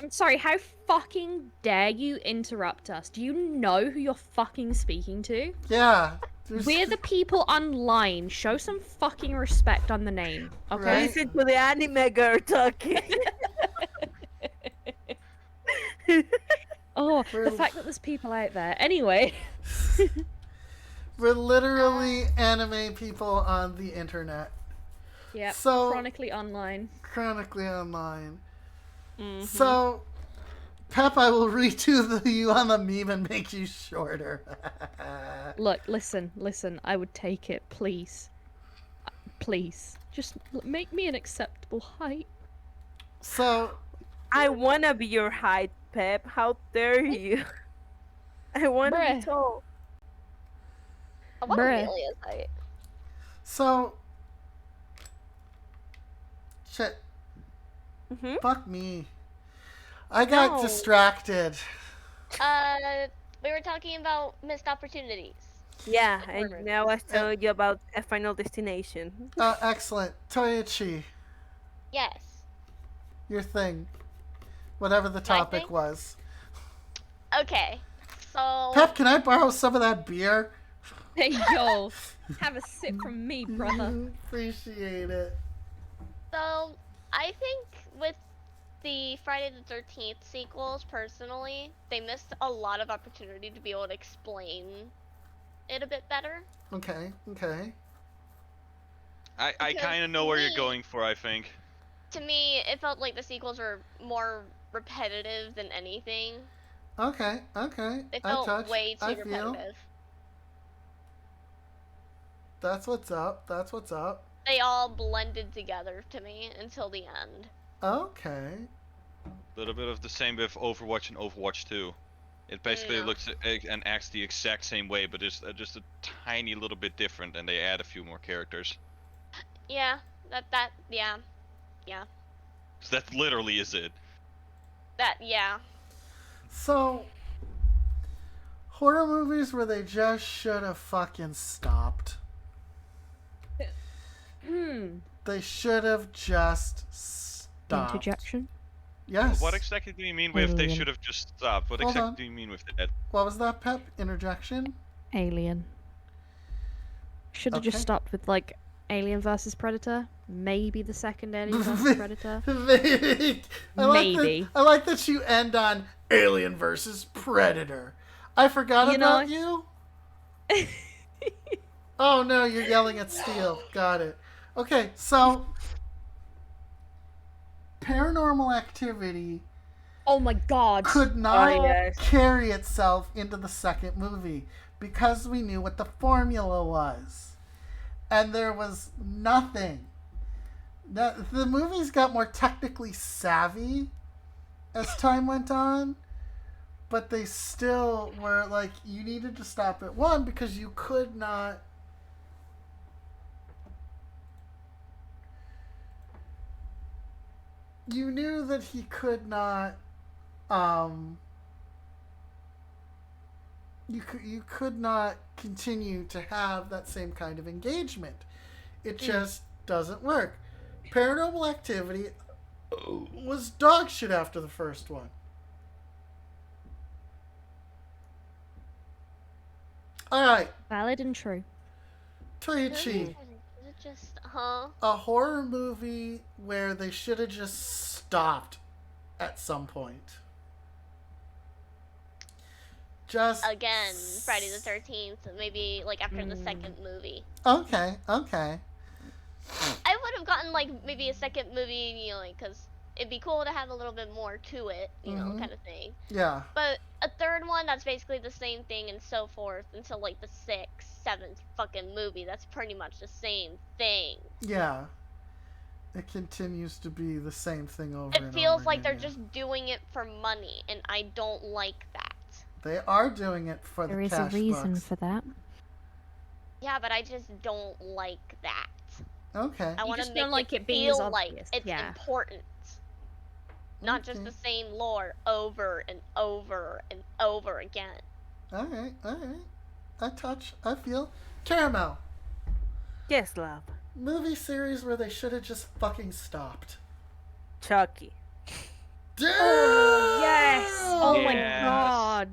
I'm sorry. How fucking dare you interrupt us? Do you know who you're fucking speaking to?
Yeah.
We're the people online. Show some fucking respect on the name, okay?
Right.
Listen to the anime girl talking.
Oh,
We're-
the fact that there's people out there. Anyway.
We're literally anime people on the internet.
Yeah.
So-
Chronically online.
Chronically online.
Mhm.
So, Pep, I will redo you on the meme and make you shorter.
Look, listen. I would take it, please. Please. Just make me an acceptable height.
So,
I wanna be your height, Pep. How dare you? I wanna be
Bruh.
tall.
I want
Bruh.
Amelia's height.
so, shit,
Hmm.
fuck me. I got
No.
distracted.
We were talking about missed opportunities.
Yeah,
Forward.
and now I was telling you about a Final Destination.
Excellent. Toichi,
Yes.
your thing. Whatever the topic
thing?
was.
Okay. So
Pep, can I borrow some of that beer?
Hey, yo. Have a sip from me, brother.
Appreciate it.
So, I think with the Friday the 13th sequels, personally, they missed a lot of opportunity to be able to explain it a bit better.
Okay.
I
Because
kind of know where you're
me-
going for, I think.
To me, it felt like the sequels were more repetitive than anything.
Okay.
They
I
felt
touch.
way too
I feel.
repetitive.
That's what's up.
They all blended together to me until the end.
Okay.
A little bit of the same with Overwatch and Overwatch 2. It basically
Yeah.
looks and acts the exact same way, but it's just a tiny little bit different, and they add a few more characters.
Yeah, yeah.
So that literally is it.
Yeah.
So, horror movies where they just should have fucking stopped. They should have just stopped.
Interjection.
Yes.
What exactly do you mean with they
Alien.
should have just stopped? What
Hold
exactly
on.
do you mean with that?
What was that, Pep? Interjection?
Alien. Should have just
Okay.
stopped with like Alien versus Predator. Maybe the second Alien versus Predator.
Maybe.
Maybe.
I like that you end on Alien versus Predator. I forgot
You know-
about you. Oh no, you're yelling at Steel. Got it. Okay, so Paranormal Activity
Oh my god.
could not
yes.
carry itself into the second movie because we knew what the formula was. And there was nothing. The movies got more technically savvy as time went on, but they still were like, you needed to stop at one because you could not. you knew that he could not you could not continue to have that same kind of engagement. It just doesn't work. Paranormal Activity was dog shit after the first one. All right,
Valid and true.
Toichi,
Is it just,
a horror movie where they should have just stopped at some point. Just
Again, Friday the 13th, maybe like after the second movie.
Okay.
I would have gotten like maybe a second movie, you know, like, because it'd be cool to have a little bit more to it, you know, kind of thing.
Yeah.
But a third one that's basically the same thing and so forth until like the 6th, 7th fucking movie. That's pretty much the same thing.
Yeah. It continues to be the same thing over and
It feels
over
like
again,
they're
yeah.
just doing it for money, and I don't like that.
They are doing it for
There
the
is a
cash
reason
bucks.
for that.
Yeah, but I just don't like that.
Okay.
I
You
want to
just
make
don't like
it
it being as
feel like
obvious,
it's
yeah.
important. Not just
Okay.
the same lore over and over and over again.
All right. I feel. Caramel.
Yes, love.
Movie series where they should have just fucking stopped.
Chucky.
Yes! Oh my
Yes.
god!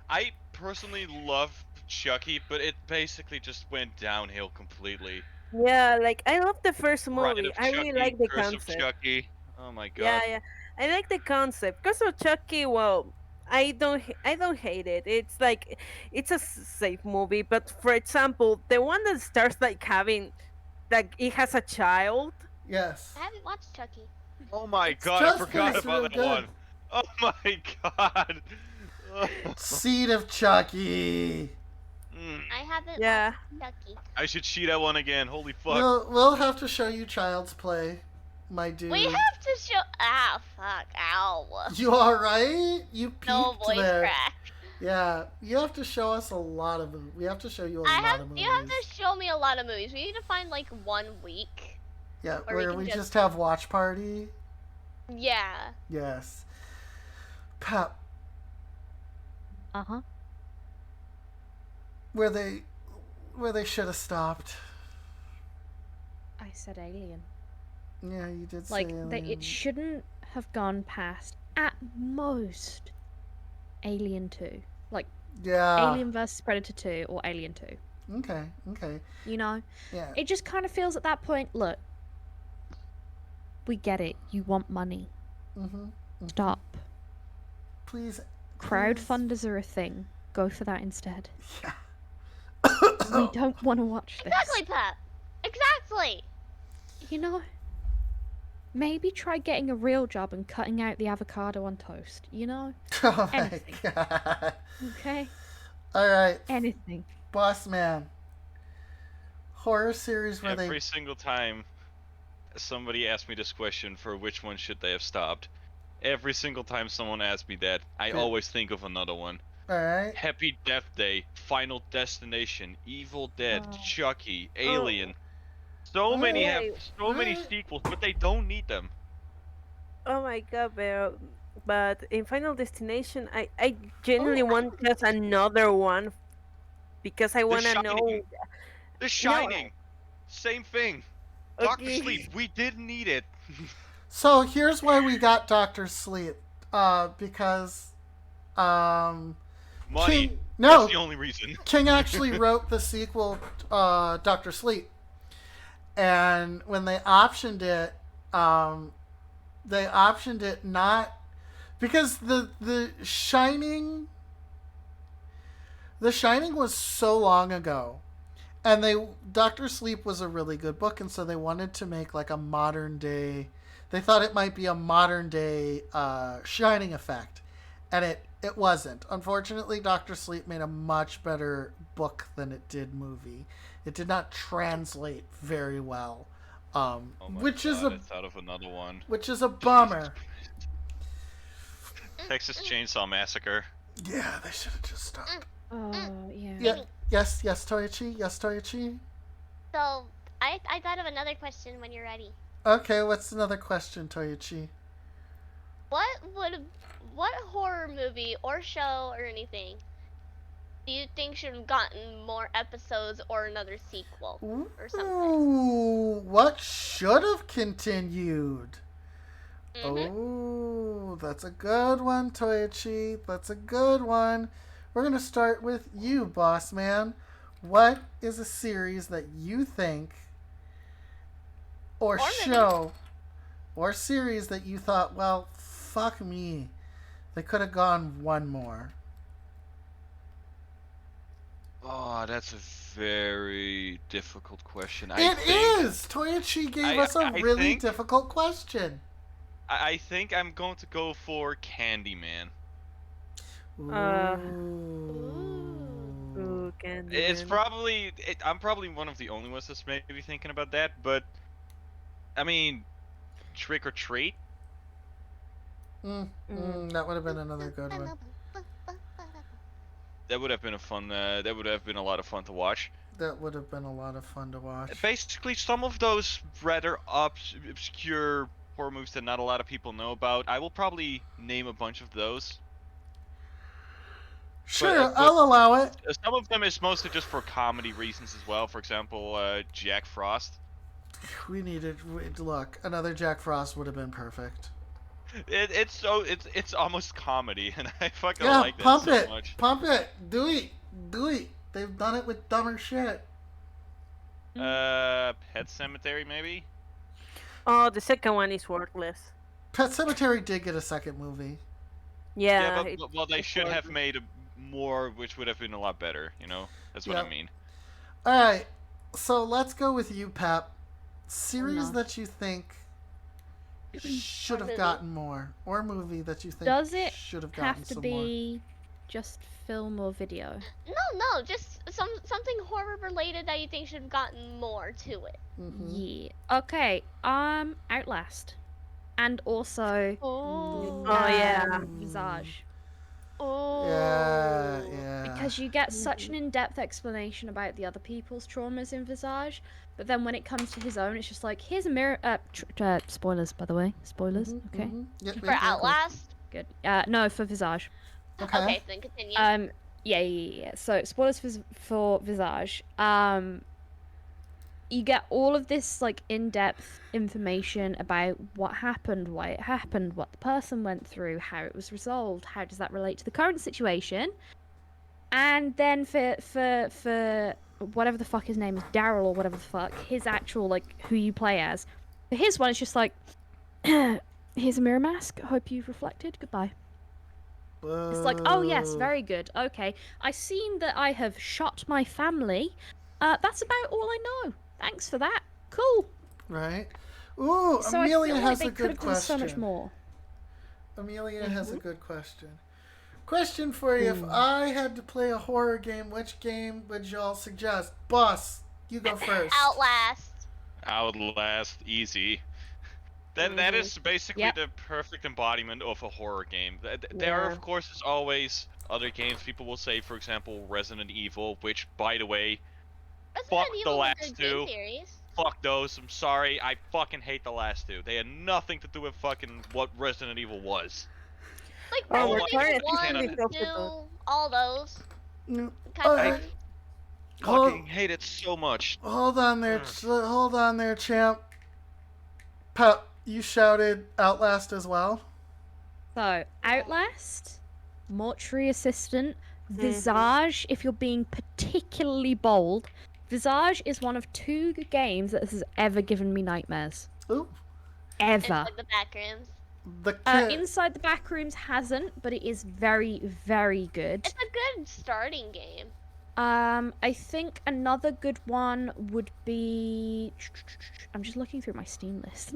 I personally love Chucky, but it basically just went downhill completely.
Yeah, like I love the first
Bride
movie.
of
I
Chucky,
really like the
Curse
concept.
of Chucky. Oh my god.
Yeah. I like the concept. Curse of Chucky, well, I don't hate it. It's like it's a safe movie, but for example, the one that starts like having like it has a child.
Yes.
I haven't watched Chucky.
Oh my
It's
god, I
just
forgot
pretty
about that
good.
one. Oh my god.
Seed of Chucky.
I haven't
Yeah.
watched Chucky.
I should see that one again. Holy fuck.
We'll have to show you Child's Play, my dude.
We have to show. Ah, fuck. Ow.
You alright? You peeked
No voice
there.
crack.
Yeah, you have to show us a lot of movies. We have to show you a lot of movies.
You have to show me a lot of movies. We need to find like 1 week.
Yeah,
Or we
where
can
we
just-
just have watch party.
Yeah.
Yes. Pep,
Uh-huh.
where they should have stopped.
I said Alien.
Yeah, you did say
Like,
Alien.
it shouldn't have gone past, at most, Alien 2. Like,
Yeah.
Alien vs. Predator 2 or Alien 2.
Okay.
You know?
Yeah.
It just kind of feels at that point, look, we get it. You want money.
Mm-hmm.
Stop.
Please.
Crowdfunders are a thing. Go for that instead.
Yeah.
We don't want to watch this.
Exactly, Pep. Exactly.
You know? Maybe try getting a real job and cutting out the avocado on toast. You know?
Oh my
Anything.
god.
Okay?
All right,
Anything.
Boss Man. Horror series where
Every single time somebody asks me this question for which one should they have stopped, every single time someone asks me that, I
Good.
always think of another one.
they. All right.
Happy Death Day, Final Destination, Evil Dead,
Oh.
Chucky, Alien. So many have so many
Right.
sequels, but they don't need them.
Oh my god, but in Final Destination, I genuinely want just another one because I want to
Shining.
know.
The Shining, same thing. Doctor
Okay.
Sleep, we didn't need it.
So here's why we got Doctor Sleep. Because
Money.
King, no,
That's the only reason.
King actually wrote the sequel, Doctor Sleep, and when they optioned it not because the Shining was so long ago, and Doctor Sleep was a really good book, and so they wanted to make like a modern day. They thought it might be a modern day Shining effect, and it wasn't. Unfortunately, Doctor Sleep made a much better book than it did movie. It did not translate very well,
Oh my
which is
God,
a
it's out of another one.
bummer.
Texas Chainsaw Massacre.
Yeah, they should have just stopped.
Oh, yeah.
Yeah. Yes, Toichi. Yes, Toichi.
So, I thought of another question when you're ready.
Okay, what's another question, Toyochi?
What horror movie or show or anything do you think should have gotten more episodes or another sequel or something?
Ooh, what should have continued?
Mhm.
Oh, that's a good one, Toyochi. That's a good one. We're going to start with you, boss man. What is a series that you think, or
Or movie.
show, or series that you thought, well, fuck me, they could have gone one more?
Oh, that's a very difficult question.
It is! Toyochi gave us a really difficult question.
I think I'm going to go for Candyman.
Ooh, Candyman.
It's probably I'm probably one of the only ones that's maybe thinking about that, but I mean, Trick or Treat.
That would have been another good one.
That would have been that would have been a lot of fun to watch.
That would have been a lot of fun to watch.
Basically, some of those rather obscure horror movies that not a lot of people know about. I will probably name a bunch of those.
Sure, I'll allow it.
Some of them is mostly just for comedy reasons as well. For example, Jack Frost.
Look, another Jack Frost would have been perfect.
It's almost comedy, and I fucking like that so much.
Pump it, do it. They've done it with dumber shit.
Pet Cemetery maybe.
Oh, the second one is worthless.
Pet Cemetery did get a second movie.
Yeah.
But they should have made more, which would have been a lot better. You know, that's what I mean.
All right, so let's go with you, Pep. Series that you think should have gotten more, or movie that you think should have gotten some more. Does it have to
be just film or video?
No, just something horror related that you think should have gotten more to it.
Mm-hmm.
Yeah. Okay. Outlast, and also Visage.
Oh.
Yeah.
Because you get such an in-depth explanation about the other people's traumas in Visage, but then when it comes to his own, it's just like, here's a mirror. Spoilers, by the way. Spoilers. Okay.
Yep,
For Outlast.
Good. No, for Visage.
Okay, then continue.
Yeah. So spoilers for Visage. You get all of this like in-depth information about what happened, why it happened, what the person went through, how it was resolved, how does that relate to the current situation, and then for whatever the fuck his name is, Daryl or whatever the fuck, his actual like who you play as. For his one, it's just like, here's a mirror mask. Hope you've reflected. Goodbye. It's like, oh yes, very good. Okay, I seen that I have shot my family. That's about all I know. Thanks for that. Cool.
Right. Ooh,
so
Amelia
I feel
has
like
a good question.
So much more.
Amelia has a good question. Question for you: If I had to play a horror game, which game would y'all suggest? Boss, you go first.
Outlast, easy. That is basically the perfect embodiment of a horror game. There are, of course, as always, other games people will say, for example, Resident Evil, which, by the way, fuck the last two. Fuck those. I'm sorry. I fucking hate the last two. They had nothing to do with fucking what Resident Evil was.
Like Resident Evil 1, 2, all those. I
fucking hate it so much.
Hold on there, champ. Pep, you shouted Outlast as well?
So, Outlast, Mortuary Assistant, Visage, if you're being particularly bold. Visage is one of 2 games that has ever given me nightmares.
Ooh.
Ever.
Inside the Backrooms.
Inside the Backrooms hasn't, but it is very, very good.
It's a good starting game.
I think another good one would be... I'm just looking through my Steam list.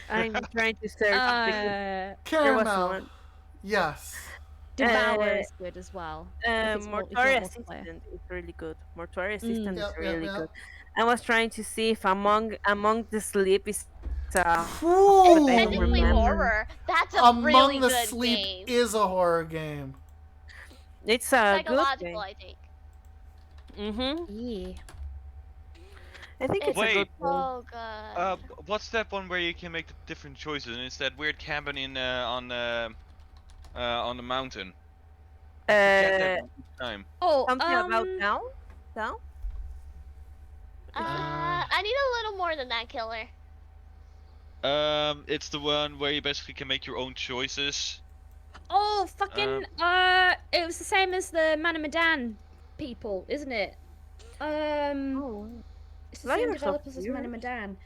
I'm trying to search.
Caramel. Yes.
Devour is good as well.
Mortuary Assistant is really good. Mortuary Assistant is really good. I was trying to see if Among the Sleep is
technically horror. That's a really good game. Among the
Sleep is a horror game.
It's a
psychological, I think.
Mm-hmm.
Yeah.
I think it's a good one.
Oh god.
what's that one where you can make the different choices? And it's that weird cabin in on the mountain. I forget that
Uh,
one each time.
Oh,
something about down? Down?
I need a little more than that, killer.
It's the one where you basically can make your own choices.
Oh, fucking, it was the same as the Man of Medan people, isn't it?
Oh.
It's the same
Layers of
developers as Man
Fear?
of Medan.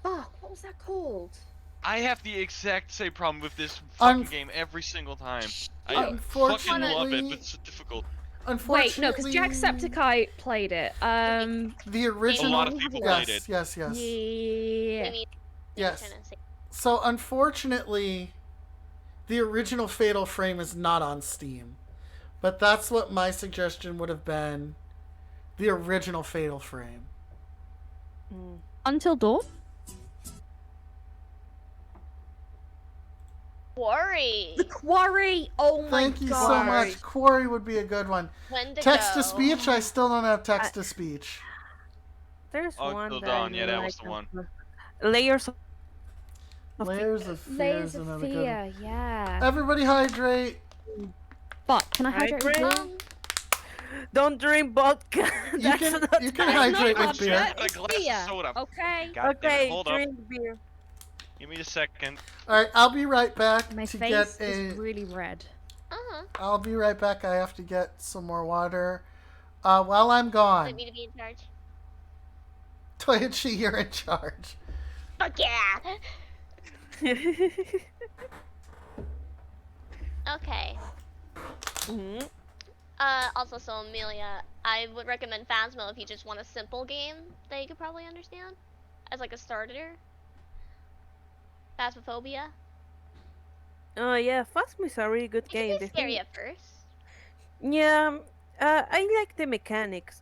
Fuck, what was that called?
I have the exact same problem with this
Un-
fucking game every single time. I fucking
Unfortunately-
love it, but it's so difficult.
Wait, no, because
Unfortunately,
Jacksepticeye played it.
the
A
original.
lot of people played it.
Yes.
Yeah.
Maybe
Yes.
trying to say-
So unfortunately, the original Fatal Frame is not on Steam, but that's what my suggestion would have been. The original Fatal Frame.
Until Dawn?
Quarry.
The Quarry! Oh my
Thank you
god.
so much. Quarry would be a good one.
When to
Text
go.
to speech. I still don't have text to speech.
There's
Oh,
one
Till
that
Dawn,
I
yeah, that
like
was the one.
Layers of
Layers of Fear
Layers
is
of
another good one.
Fear, yeah.
Everybody hydrate.
Fuck, can I hydrate with
Hydrate?
beer?
Don't drink vodka.
You
That's
can
not
you can
That's
hydrate
not
with
vodka,
beer.
A
it's
glass of
beer,
soda.
okay?
God damn it,
Okay,
hold up.
drink beer.
Give me a second.
All right, I'll be right back
My
to
face
get a.
is really red.
I'll be right back. I have to get some more water. While I'm
Want
gone,
me to be in charge?
Toyochi, you're in charge.
Fuck yeah. Okay.
Mhm.
Also, so Amelia, I would recommend Phasmo if you just want a simple game that you could probably understand as like a starter. Phasmophobia.
Oh yeah, Phasmo is a really good
It
game.
can be
The
scary
thing-
at first.
Yeah, I like the mechanics.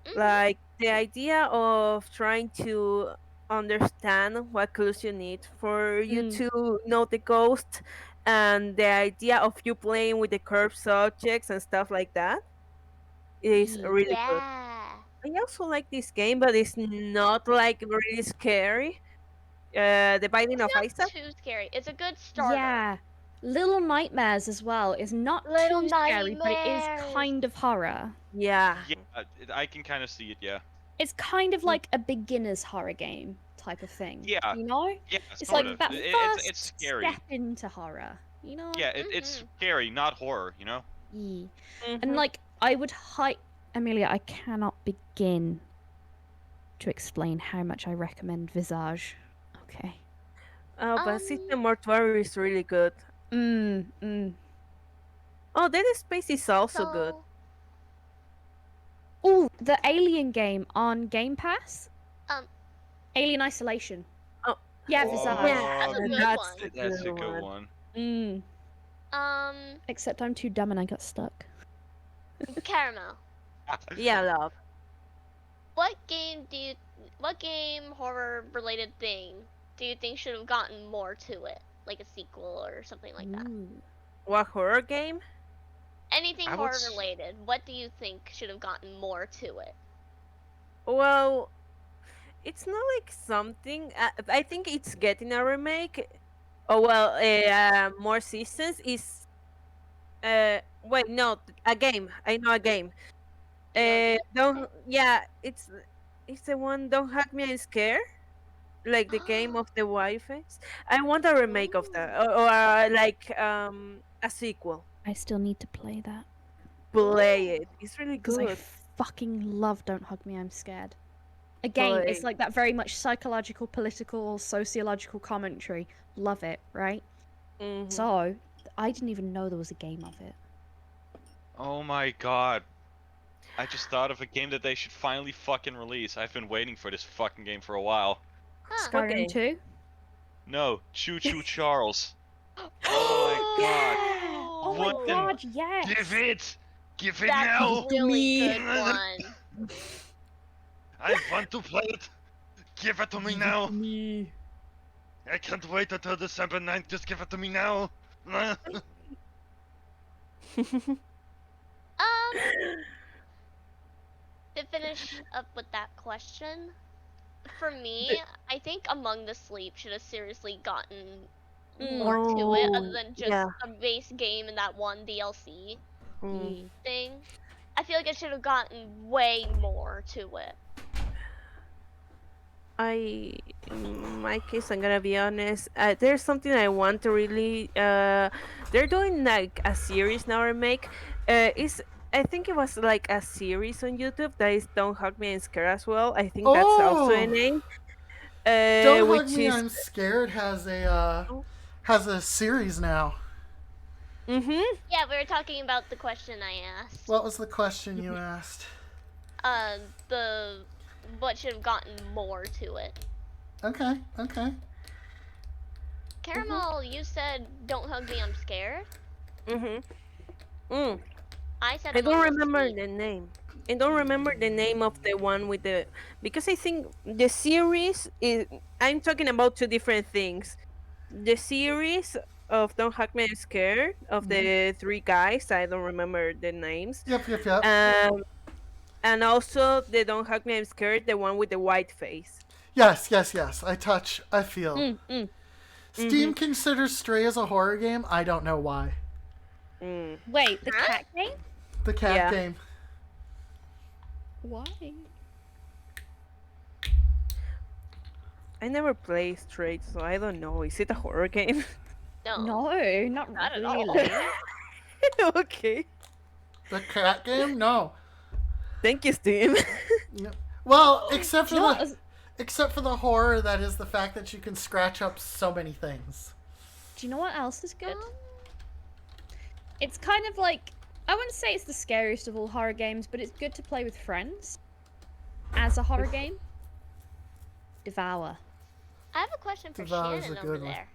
Mhm.
Like the idea of trying to understand what clues you need for you
Mm.
to know the ghost, and the idea of you playing with the curved subjects and stuff like that is
Yeah.
really good.
Yeah.
I also like this game, but it's not like really scary. The Binding
It's
of
not
Isaac.
too scary. It's a good starter.
Yeah. Little Nightmares as well is not
Little
too scary, but it is
Nightmares.
kind of horror.
Yeah.
Yeah, I can kind of see it, yeah.
It's kind of like a beginner's horror game type of thing.
Yeah.
You know?
Yeah,
It's
sort
like
of.
that first
It's scary.
step into horror. You know?
Yeah, it's scary, not horror, you know?
Yeah.
Mhm.
And like, I would Amelia, I cannot begin to explain how much I recommend Visage. Okay.
Oh, but System Mortuary is really good. Oh, Dead Space is also good.
So,
Oh, the Alien game on Game Pass?
Um.
Alien Isolation.
Oh.
Yeah,
Oh,
Visage.
That's a good
That's
one.
the
That's a
good
good
one.
one.
Except I'm too dumb and I got stuck.
Caramel.
Yeah, love.
What game horror related thing do you think should have gotten more to it? Like a sequel or something like that?
Ooh.
What horror game?
Anything
I would
horror
s-
related, what do you think should have gotten more to it?
Well, it's not like something. I think it's getting a remake. Oh well, more seasons is. Wait, no, a game. I know a game. Don't. Yeah, it's the one. Don't Hug Me, I'm Scared. Like the game of the Wi-Fi's. I want a remake of that, or like a sequel.
I still need to play that.
Play it. It's really
Because I
good.
fucking love Don't Hug Me, I'm Scared. Again, it's
Play.
like that very much psychological, political, sociological commentary. Love it, right?
Mhm.
So, I didn't even know there was a game of it.
Oh my god. I just thought of a game that they should finally fucking release. I've been waiting for this fucking game for a while.
Huh.
What
Skyrim
game?
2?
No, Choo Choo Charles.
Oh
my god.
Oh my
What the-
god, yes!
Give it! Give it
That's
now!
a really
me.
good one.
I want to play it! Give it to me now!
Me.
I can't wait until December 9th, just give it to me now!
To finish up with that question, For me, I think Among the Sleep should have seriously gotten
Mm.
more to it other
Oh,
than just
yeah.
a base game and that one DLC
Mm.
thing. I feel like it should have gotten way more to it.
In my case, I'm gonna be honest. There's something I want to really. They're doing like a series now remake. Is I think it was like a series on YouTube that is Don't Hug Me and Scare as well. I think that's also a
Oh,
name.
Don't Hug
Which
Me,
is.
I'm Scared has a series now.
Mm-hmm.
Yeah, we were talking about the question I asked.
What was the question you asked?
The what should have gotten more to it.
Okay.
Caramel, you said "Don't hug me, I'm scared."
Mm-hmm. Mm.
I said
I don't
Among the
remember
Sleep.
the name. I don't remember the name of the one with the because I think the series is. I'm talking about two different things. The series of Don't Hug Me I'm Scared of the three guys. I don't remember the names.
Yep.
Um, and also the Don't Hug Me I'm Scared, the one with the white face.
Yes. I feel.
Mm-hmm.
Steam considers Stray as a horror game. I don't know why.
Mm.
Wait, the
Huh?
cat game?
The cat
Yeah.
game.
Why?
I never played Straight, so I don't know. Is it a horror game?
No.
No, not
Not at all.
really.
Okay.
The cat game? No.
Thank you, Steam.
Yep. Well, except for
You know
the
what,
except for the horror that is the fact that you can scratch up so many things.
do you know what else is good? It's kind of like, I wouldn't say it's the scariest of all horror games, but it's good to play with friends as a horror game. Devour.
I have a question for
Devour's
Shannon
a
over
good one.
there.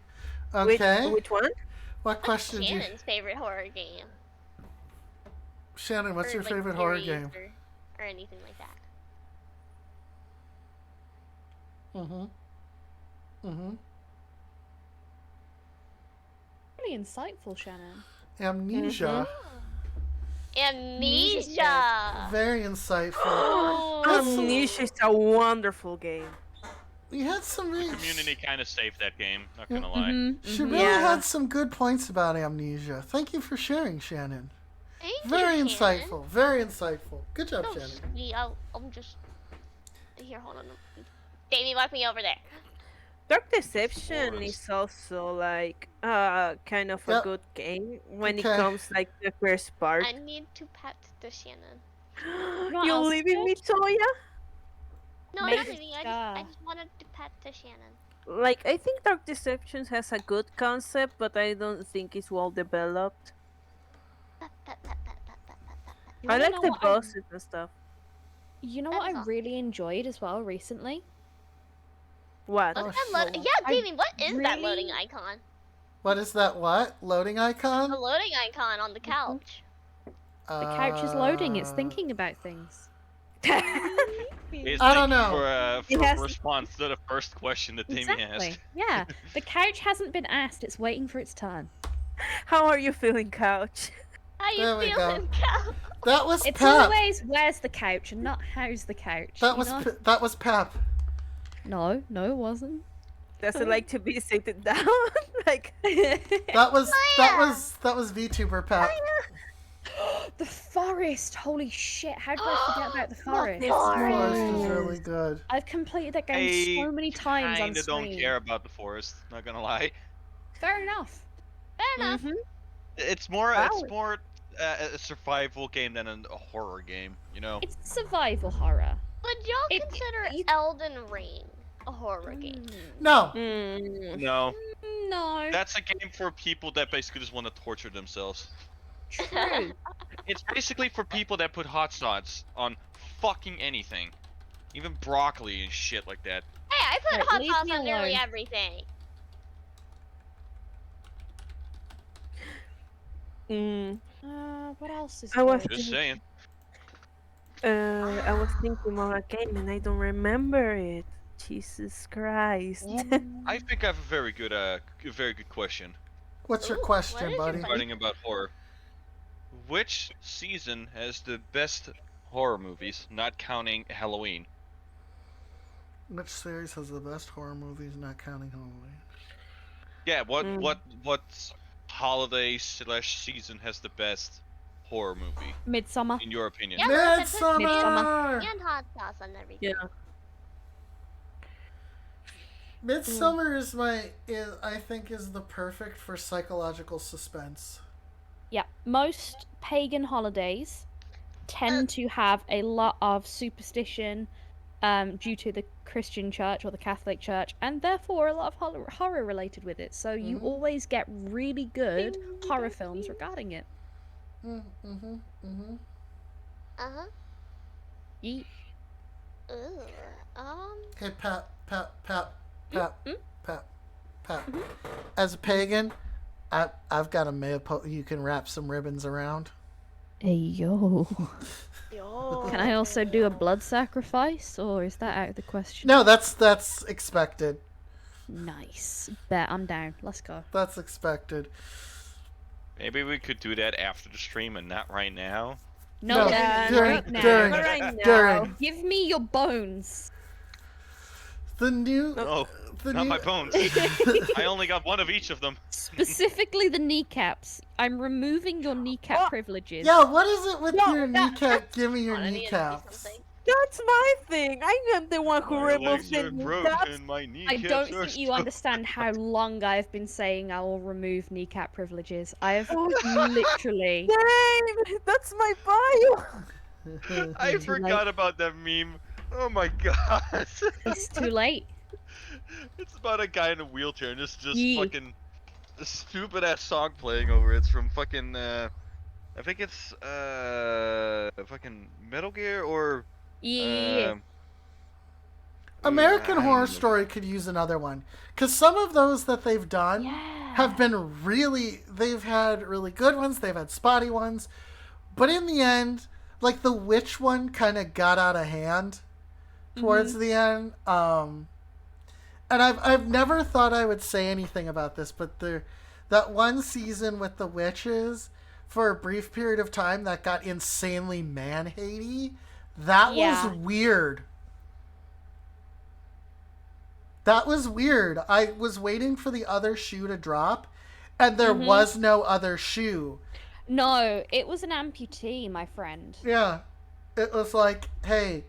Okay.
Which one?
What
What's
question do you...
Shannon's favorite horror game?
Shannon, what's
Or,
your
like,
favorite horror
series
game?
Or anything like that.
Really insightful, Shannon.
Amnesia.
Amnesia!
Very insightful.
Oh,
Amnesia is a wonderful game.
We had some really...
Community kind of saved that game. Not gonna lie.
She really
Yeah.
had some good points about Amnesia. Thank you for sharing, Shannon.
Thank
Very
you, Shannon.
insightful. Very insightful. Good job,
So
Shannon.
sweet. I'm just... Here, hold on. Davey, walk me over there.
Dark Deception
Forest.
is also like kind of a
Yep.
good game when
Okay.
it comes like the first part.
I need to pet the Shannon.
what
You
else
leaving me,
good?
Toya?
No, I'm
Make
not
it
leaving. I
scar.
just wanted to pet the Shannon.
Like I think Dark Deception has a good concept, but I don't think it's well developed.
Pet, pet, pet, pet, pet, pet, pet, pet.
You
I
wanna
like
know
the
what
bosses and stuff.
You know
That
what
is
I
awesome.
really enjoyed as well recently?
What?
Oh,
Look at that
shit.
Yeah,
I
Davey, what is that loading
really-
icon?
What is that? What? Loading icon?
The loading icon on the couch.
The couch is loading, it's thinking about things.
He's
I don't
thinking
know.
It
For
has-
a response to the first question that Timmy
Exactly.
asked.
Yeah. The couch hasn't been asked, it's waiting for its turn.
How are you feeling, Couch?
How you
There we go.
feeling, Cal?
That was
It's
Pep.
always where's the couch and not how's the couch.
That
you
was
know?
that was Pep.
No, it wasn't.
Does it like to be seated down? Like
That was VTuber Pep.
The forest! Holy shit, how did I forget about the forest?
this
Forest is really good.
I've completed that game so many times on
Kinda
stream.
don't care about the forest. Not gonna lie.
Fair enough.
Fair enough.
Mhm.
It's more
Wow.
a survival game than a horror game. You know.
It's survival horror.
Would y'all
It-
consider
you-
Elden Ring a horror game?
No.
Mm.
No,
No.
that's a game for people that basically just want to torture themselves.
True.
It's basically for people that put hot sauce on fucking anything, even broccoli and shit like that.
Hey, I put
Right,
hot
leave
sauce
me
on nearly
alone.
everything.
Mm.
What else is
I was
good?
Just saying.
I was thinking of a game and I don't remember it. Jesus Christ.
I think I have a very good question
What's your
Ooh,
question,
what is your
buddy?
question?
regarding about horror. Which season has the best horror movies, not counting Halloween?
Which series has the best horror movies, not counting Halloween?
Yeah, what holiday/season has the best horror movie
Midsummer.
in your opinion?
Yeah, Melissa put
Midsummer!
and hot sauce on everything.
Yeah.
Midsummer is I think is the perfect for psychological suspense.
Yeah, most pagan holidays tend to have a lot of superstition due to the Christian church or the Catholic church, and therefore a lot of horror related with it. So you always get really good horror films regarding it.
Uh-huh.
Yeet.
Ooh.
Hey, Pat. As a pagan, I've got a maypole you can wrap some ribbons around.
Hey, yo.
Yo.
Can I also do a blood sacrifice, or is that out of the question?
No, that's expected.
Nice. Bet, I'm down. Let's go.
That's expected.
Maybe we could do that after the stream and not right now.
No,
Yeah,
during-
right now.
during-
Right now.
during.
Give me your bones.
The new
No,
the
not
new
my bones. I only got one of each of them.
Specifically the kneecaps. I'm removing your kneecap privileges.
Yeah, what is it with
No,
your kneecap? Give me your
I need to do
kneecaps.
something.
That's my thing. I am the one who
My
removed
legs are
the kneecaps.
broken, my
I
kneecaps
don't
are
think you
still-
understand how long I've been saying I will remove kneecap privileges. I have
Oh,
literally...
Dang, that's my bio.
I forgot about that meme. Oh my god.
It's too late.
It's about a guy in a wheelchair and it's just
Yeah.
fucking a stupid ass song playing over it. It's from fucking I think it's fucking Metal Gear or
Yeah.
American
I don't
Horror
know.
Story could use another one, because some of those that they've done have been they've had really good ones, they've had spotty ones, but in the end, like the witch one kind of got out of hand towards the end. And I've never thought I would say anything about this, but that one season with the witches, for a brief period of time, that got insanely man-hatey. That
Yeah.
was weird. That was weird. I was waiting for the other shoe to drop, and there was no other shoe.
No, it was an amputee, my friend.
Yeah. It was like, hey,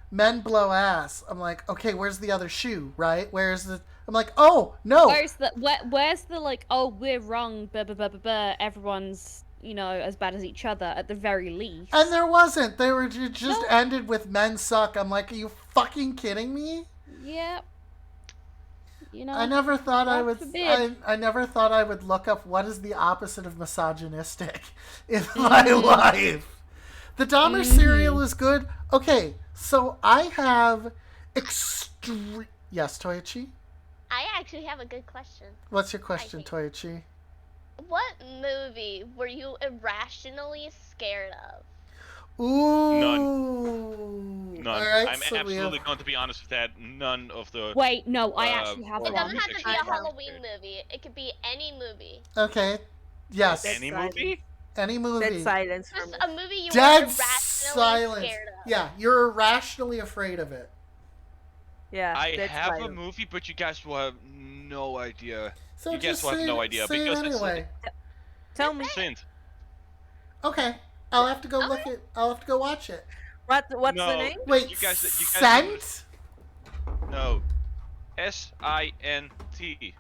men blow ass. I'm like, okay, where's the other shoe, right? I'm like, oh, no.
Where's the like, oh, we're wrong, blah, blah, blah, blah, blah. Everyone's, as bad as each other at the very least.
And there wasn't. It just
No.
ended with men suck. I'm like, are you fucking kidding me?
Yep.
I never thought I
God
would.
forbid.
I never thought I would look up what is the opposite of misogynistic in my life. The Dahmer cereal is good. Okay, so I have extreme. Yes, Toichi.
I actually have a good question.
What's your question,
think-
Toichi?
What movie were you irrationally scared of?
Ooh.
None.
All right,
I'm
so we
absolutely
have-
going to be honest with that. None of the
Wait, no, I actually have
It
one.
doesn't have to be
I
a
have-
Halloween movie. It could be any movie.
Okay. Yes.
Dead
any
silence.
movie.
Any movie.
Dead silence for
Just
me.
a movie you
Dead
were irrationally
silence.
scared of.
Yeah, you're irrationally afraid of it.
Yeah,
I
Dead
have a
silence.
movie, but you guys will have no idea.
So
You guys
just
will have
say,
no idea,
say it
because it's-
anyway.
Tell me,
Sint.
Okay, I'll have to go look at. I'll have to go watch it.
what's the
No.
name?
Wait,
You guys-
Scent?
No. S-I-N-T.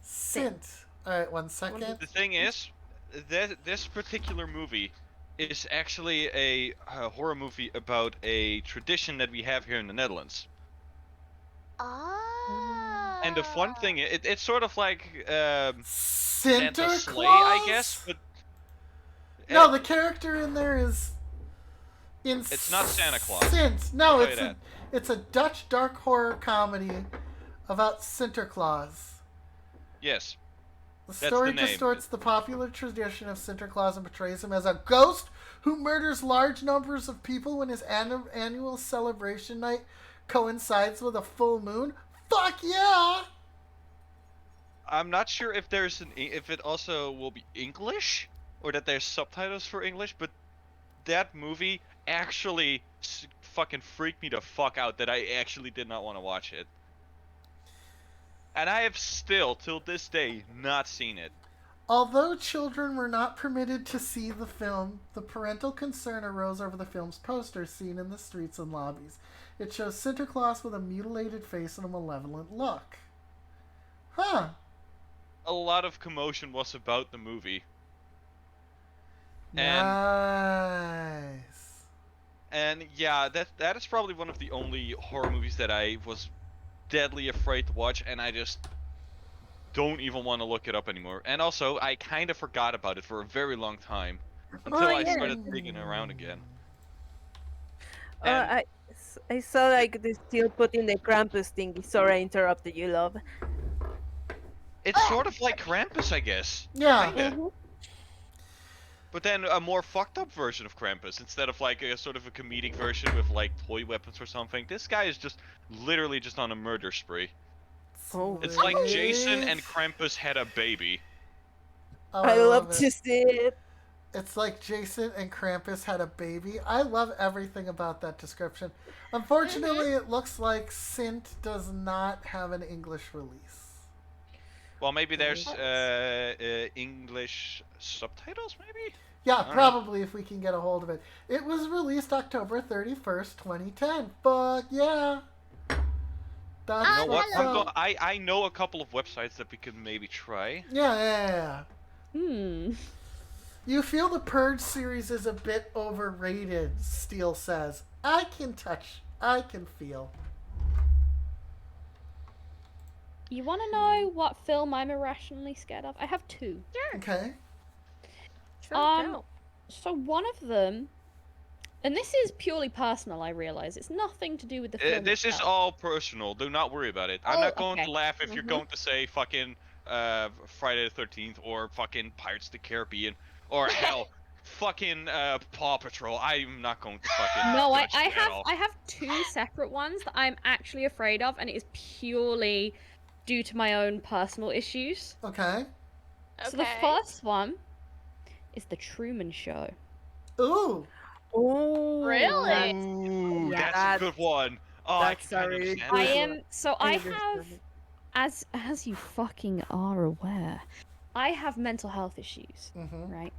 Scent. All right, 1 second.
The thing is, this particular movie is actually a horror movie about a tradition that we have here in the Netherlands.
Oh.
And the fun thing, it's sort of like
Santa
Santa
Claus.
Sleigh, I guess, but
No, the character in there is.
It's not Santa Claus.
Sint. No,
I'll
it's
tell you
it's a Dutch dark horror comedy about Sinterklaas.
yes.
The
That's
story
the name.
distorts the popular tradition of Sinterklaas and portrays him as a ghost who murders large numbers of people when his annual celebration night coincides with a full moon. Fuck yeah!
I'm not sure if if it also will be English or that there's subtitles for English, but that movie actually fucking freaked me the fuck out that I actually did not want to watch it. And I have still, till this day, not seen it.
Although children were not permitted to see the film, the parental concern arose over the film's posters seen in the streets and lobbies. It shows Santa Claus with a mutilated face and a malevolent look. Huh.
A lot of commotion was about the movie.
Nice.
And yeah, that is probably one of the only horror movies that I was deadly afraid to watch, and I just don't even want to look it up anymore. And also, I kind of forgot about it for a very long time until I started digging around again. And
I saw like they still putting the Krampus thingy. Sorry, I interrupted you, love.
it's sort of like Krampus, I guess.
Yeah.
Kinda. But then a more fucked up version of Krampus, instead of like a sort of a comedic version with like toy weapons or something. This guy is just literally just on a murder spree.
Oh,
It's like Jason and Krampus had a baby.
Oh,
I love
it.
to see it.
It's like Jason and Krampus had a baby. I love everything about that description. Unfortunately, it looks like Sint does not have an English release.
Well, maybe there's English subtitles, maybe?
Yeah, probably if we can get a hold of it. It was released October 31st, 2010. But yeah. That's
You know what?
hello.
I know a couple of websites that we could maybe try.
Yeah.
Hmm.
You feel the Purge series is a bit overrated, Steele says. I can touch, I can feel.
You want to know what film I'm irrationally scared of? I have two.
Okay.
So one of them, and this is purely personal, I realize. It's nothing to do with the film
This is
itself.
all personal. Do not worry about it. I'm
Oh,
not going
okay.
to laugh if you're going to say fucking Friday the 13th or fucking Pirates of the Caribbean or hell, fucking Paw Patrol. I'm not going to fucking.
No,
judge
I
you at all.
have two separate ones that I'm actually afraid of, and it is purely due to my own personal issues.
Okay.
So the first one is the Truman Show.
Ooh.
Oh,
Really?
Ooh,
Yeah,
that's a good one. Oh, I
that's
can kind of
very
understand
I
that.
am so I
understand
have, as you fucking are aware, I have mental health issues,
Mm-hmm.
right?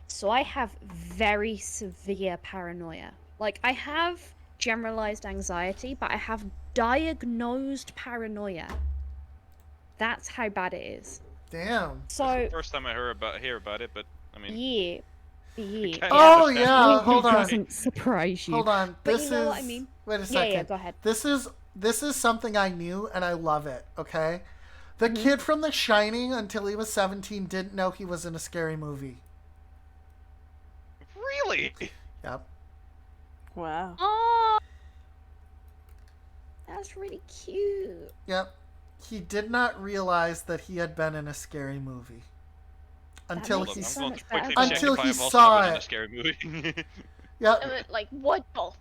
So I have very severe paranoia. Like I have generalized anxiety, but I have diagnosed paranoia. That's how bad it is.
Damn.
So
First time I hear about it, but I mean.
yeah.
Kind of
Oh,
understand
yeah,
why.
hold
It
on.
doesn't surprise you.
Hold on.
But
This
you know
is
what I mean?
Wait a
Yeah,
second.
yeah, go ahead.
This is something I knew and I love it, okay? The
Mm-hmm.
kid from The Shining until he was 17 didn't know he was in a scary movie.
Really?
Yep.
Wow.
Oh, that's really cute.
Yep. He did not realize that he had been in a scary movie. Until
makes
Hold on,
he
it
I'm
so
going
much
to quickly
better.
check
Until
if
he
I've also
saw
been in
it.
a scary movie.
Yep.
Like what? Oh,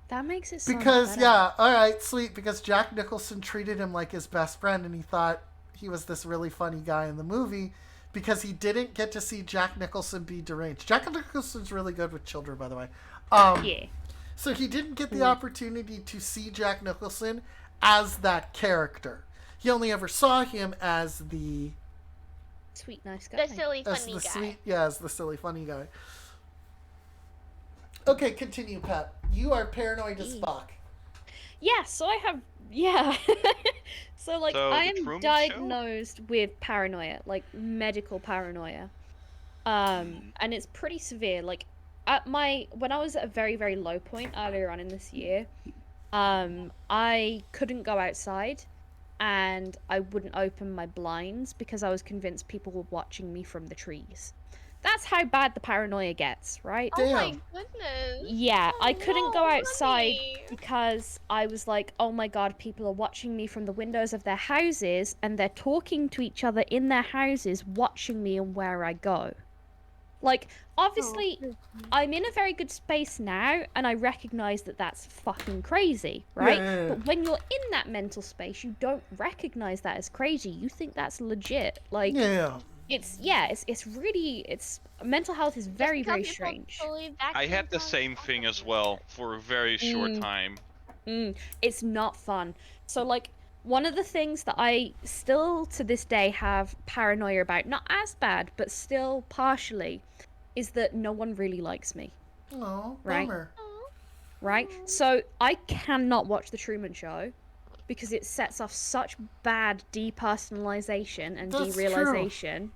That makes it so much
Because
better.
yeah, all right, sweet. Because Jack Nicholson treated him like his best friend, and he thought he was this really funny guy in the movie. Because he didn't get to see Jack Nicholson be deranged. Jack Nicholson's really good with children, by the way.
Yeah.
So he didn't get the opportunity to see Jack Nicholson as that character. He only ever saw him as the
Sweet, nice guy.
the silly
as
funny
the
guy.
sweet, yeah, as the silly funny guy. Okay, continue, Pat. You are paranoid as fuck.
Yeah, so I have yeah. So like
So, the
I am
Truman Show?
diagnosed with paranoia, like medical paranoia. And it's pretty severe. Like when I was at a very, very low point earlier on in this year, I couldn't go outside and I wouldn't open my blinds because I was convinced people were watching me from the trees. That's how bad the paranoia gets, right?
Oh my
Damn.
goodness.
Yeah,
Oh
I couldn't go
no,
outside
honey.
because I was like, oh my god, people are watching me from the windows of their houses and they're talking to each other in their houses, watching me and where I go. Like, obviously, I'm in a very good space now and I recognize that that's fucking crazy, right?
Yeah.
But when you're in that mental space, you don't recognize that as crazy. You think that's legit. Like,
Yeah.
it's really mental health is very,
Just tell
very
people
strange.
to believe
I had the
vaccines
same
aren't
thing as
real.
well for a very short time.
It's not fun. So like one of the things that I still to this day have paranoia about, not as bad, but still partially, is that no one really likes me,
Oh,
right?
bummer.
Right? So I cannot watch the Truman Show because it sets off such bad depersonalization and
That's true.
derealization.
I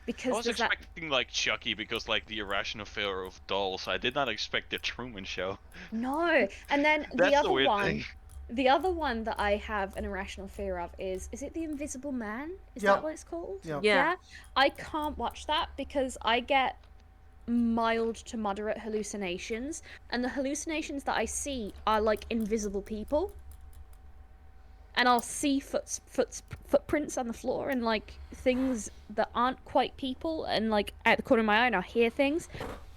Because
was
there's that
expecting like Chucky because like the irrational fear of dolls. I did not expect the Truman Show.
no. And then
That's
the
the
other
weird
one,
thing.
the other one that I have an irrational fear of is it the Invisible Man? Is
Yep.
that what it's called?
Yep.
Yeah.
I can't watch that because I get mild to moderate hallucinations, and the hallucinations that I see are like invisible people. And I'll see footprints on the floor and like things that aren't quite people, and like at the corner of my eye, and I'll hear things.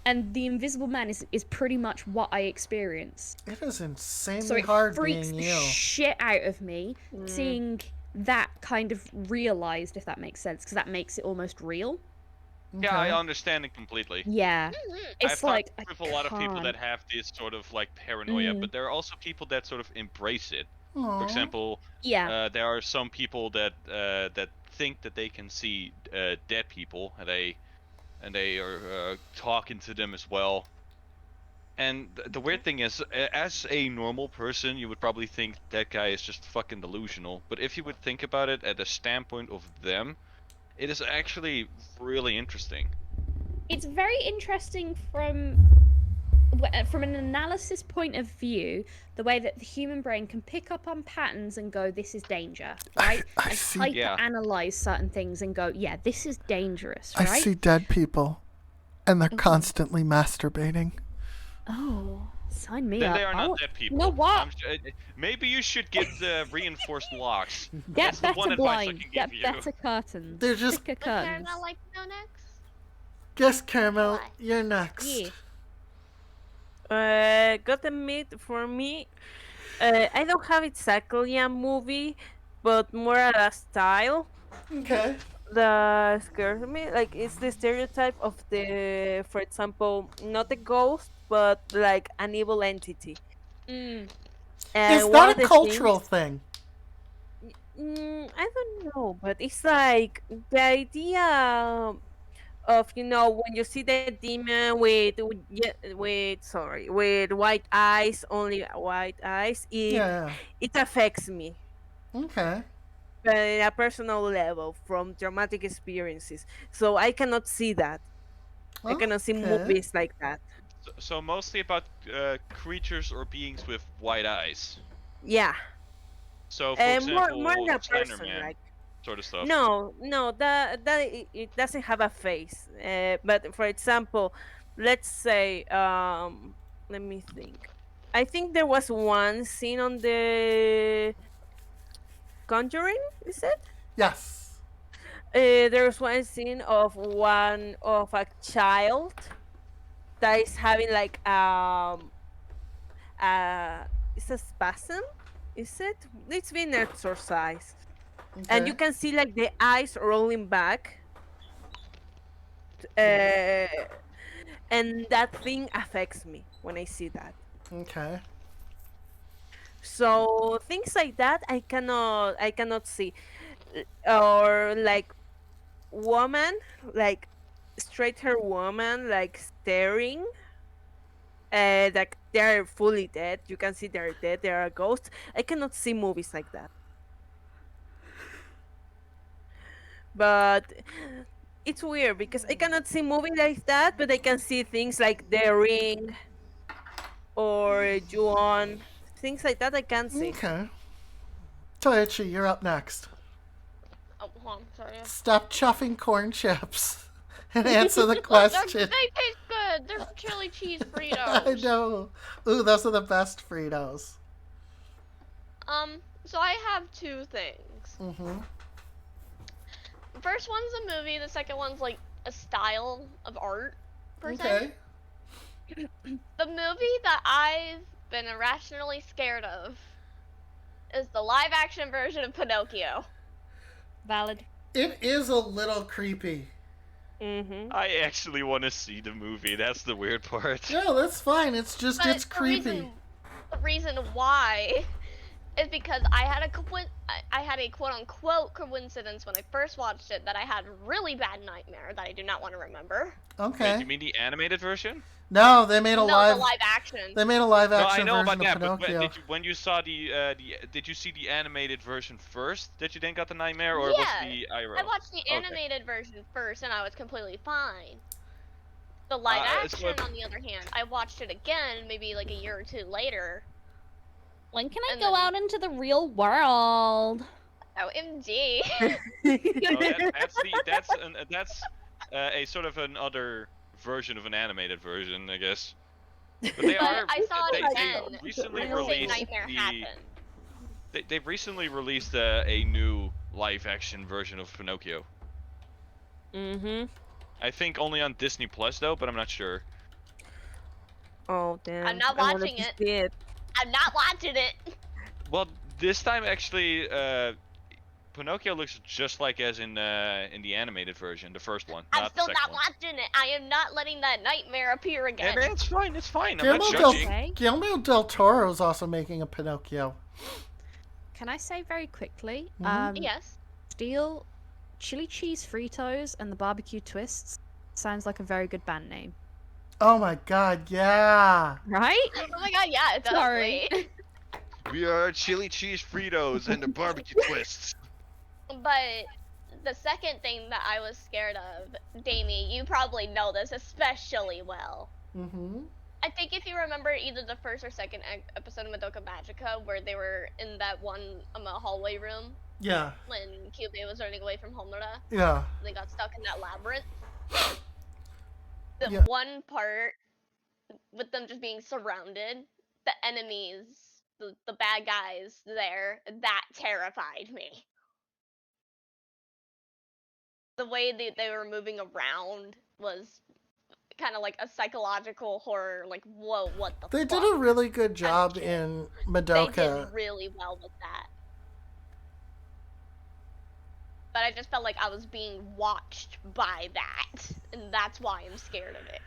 And the Invisible Man is pretty much what I experience.
It is insanely
So it
hard
freaks
being
the
you.
shit out of me seeing that kind of realized, if that makes sense, because that makes it almost real.
Yeah, I
Okay.
understand it completely.
Yeah,
I've
it's
talked
like I
with a lot of people that
can't.
have this sort of like paranoia, but there are also people that sort of embrace it. For
Aw.
example,
Yeah,
there are some people that that think that they can see dead people, and they are talking to them as well. And the weird thing is, as a normal person, you would probably think that guy is just fucking delusional. But if you would think about it at the standpoint of them, it is actually really interesting.
it's very interesting from an analysis point of view, the way that the human brain can pick up on patterns and go, this is danger, right?
I
And
see.
Yeah.
hyper-analyze certain things and go, yeah, this is dangerous,
I
right?
see dead people, and they're constantly masturbating.
Oh, sign me
Then
up.
they are
I
not
want-
dead
You
people.
know what?
Maybe you should get reinforced locks.
Get
That's the one
better
advice I
blind.
can
Get
give you.
better curtains.
They're just-
thicker
Would
curtains.
Caramel like to go next?
Yes, Caramel,
Why?
you're next.
Yeah.
Got a meat for me. I don't have exactly a movie, but more a style
Okay.
that scares me. Like it's the stereotype of the, for example, not a ghost, but like an evil entity.
Mm.
And
Is
one of
that a
the
cultural
things,
thing?
I don't know, but it's like the idea of, when you see the demon with white eyes, only white eyes,
Yeah.
it affects me,
Okay.
but at a personal level from traumatic experiences. So I cannot see that. I cannot see
Okay.
movies like that.
So mostly about creatures or beings with white eyes.
Yeah.
So for
More
example,
than a
Slender
person,
Man
like.
sort of stuff.
No, it doesn't have a face. But for example, let's say, let me think. I think there was one scene on the Conjuring. Is it?
Yes.
There was one scene of a child that is having like it's a spasm. Is it? It's been exorcised. And you
Okay.
can see like the eyes rolling back, and that thing affects me when I see that.
Okay.
So things like that I cannot see. Or like woman, like straight hair woman, like staring, like they're fully dead, you can see they're dead, they are ghosts. I cannot see movies like that. But it's weird because I cannot see movies like that, but I can see things like The Ring or Ju-on, things like that I can see.
Okay. Toichi, you're up next.
Oh, hold on, sorry.
Stop chuffing corn chips and answer the
Look,
question.
they taste good. They're chili cheese
I
Fritos.
know. Ooh, those are the best Fritos.
So I have two things.
Mm-hmm.
The first one's a movie. The second one's like a style of art, per se.
Okay.
The movie that I've been irrationally scared of is the live-action version of Pinocchio.
Valid.
It is a little creepy.
Mm-hmm.
I actually want to see the movie. That's the weird part.
No, that's fine. It's just
But
it's creepy.
The reason why is because I had a quote unquote coincidence when I first watched it that I had a really bad nightmare that I do not want to remember.
Okay.
Wait, you mean the animated version?
No, they made a
No,
live.
the live action.
They made a live
No,
action
I know
version
about that.
of
But
Pinocchio.
when you saw did you see the animated version first? That you then got the nightmare, or
Yeah,
was the IRL?
I watched the
Okay.
animated version first, and I was completely fine. The live
so
action, on the other hand, I watched it again maybe like a year or two later.
When can I
And
go
then-
out into the real world?
OMG.
No, that's a sort of another version of an animated version, I guess. But they
But
are.
I saw it
they
again.
recently
when the same
released
nightmare happened.
They've recently released a new live action version of Pinocchio.
Mm-hmm.
I think only on Disney Plus though, but I'm not sure.
Oh damn.
I'm not
I wanted
watching
to
it.
see it.
I'm not watching it.
Well, this time actually, Pinocchio looks just like as in the animated version, the first one.
I'm
not
still
the
not
second one.
watching it. I am not letting that nightmare appear
Yeah,
again.
man, it's fine. It's fine. I'm
Guillermo
not
del,
judging.
Okay.
Guillermo del Toro is also making a Pinocchio.
Can I say very quickly?
Yes.
Steel, chili cheese Fritos, and the barbecue twists sounds like a very good band name,
Oh my God! Yeah.
right?
Oh my god, yeah, it does.
Sorry.
Wait.
We are chili cheese Fritos and the barbecue twists.
But the second thing that I was scared of, Damie, you probably know this especially well.
Mm-hmm.
I think if you remember either the first or second episode of Madoka Magica where they were in that one hallway room
Yeah.
when Kyubey was running away from Homura,
Yeah.
they got stuck in that labyrinth. The
Yeah.
one part with them just being surrounded, the enemies, the bad guys there, that terrified me. The way they were moving around was kind of like a psychological horror, like, whoa, what the
They
fuck?
did a really good job
shit.
in
They
Madoka.
did really well with that. But I just felt like I was being watched by that, and that's why I'm scared of it.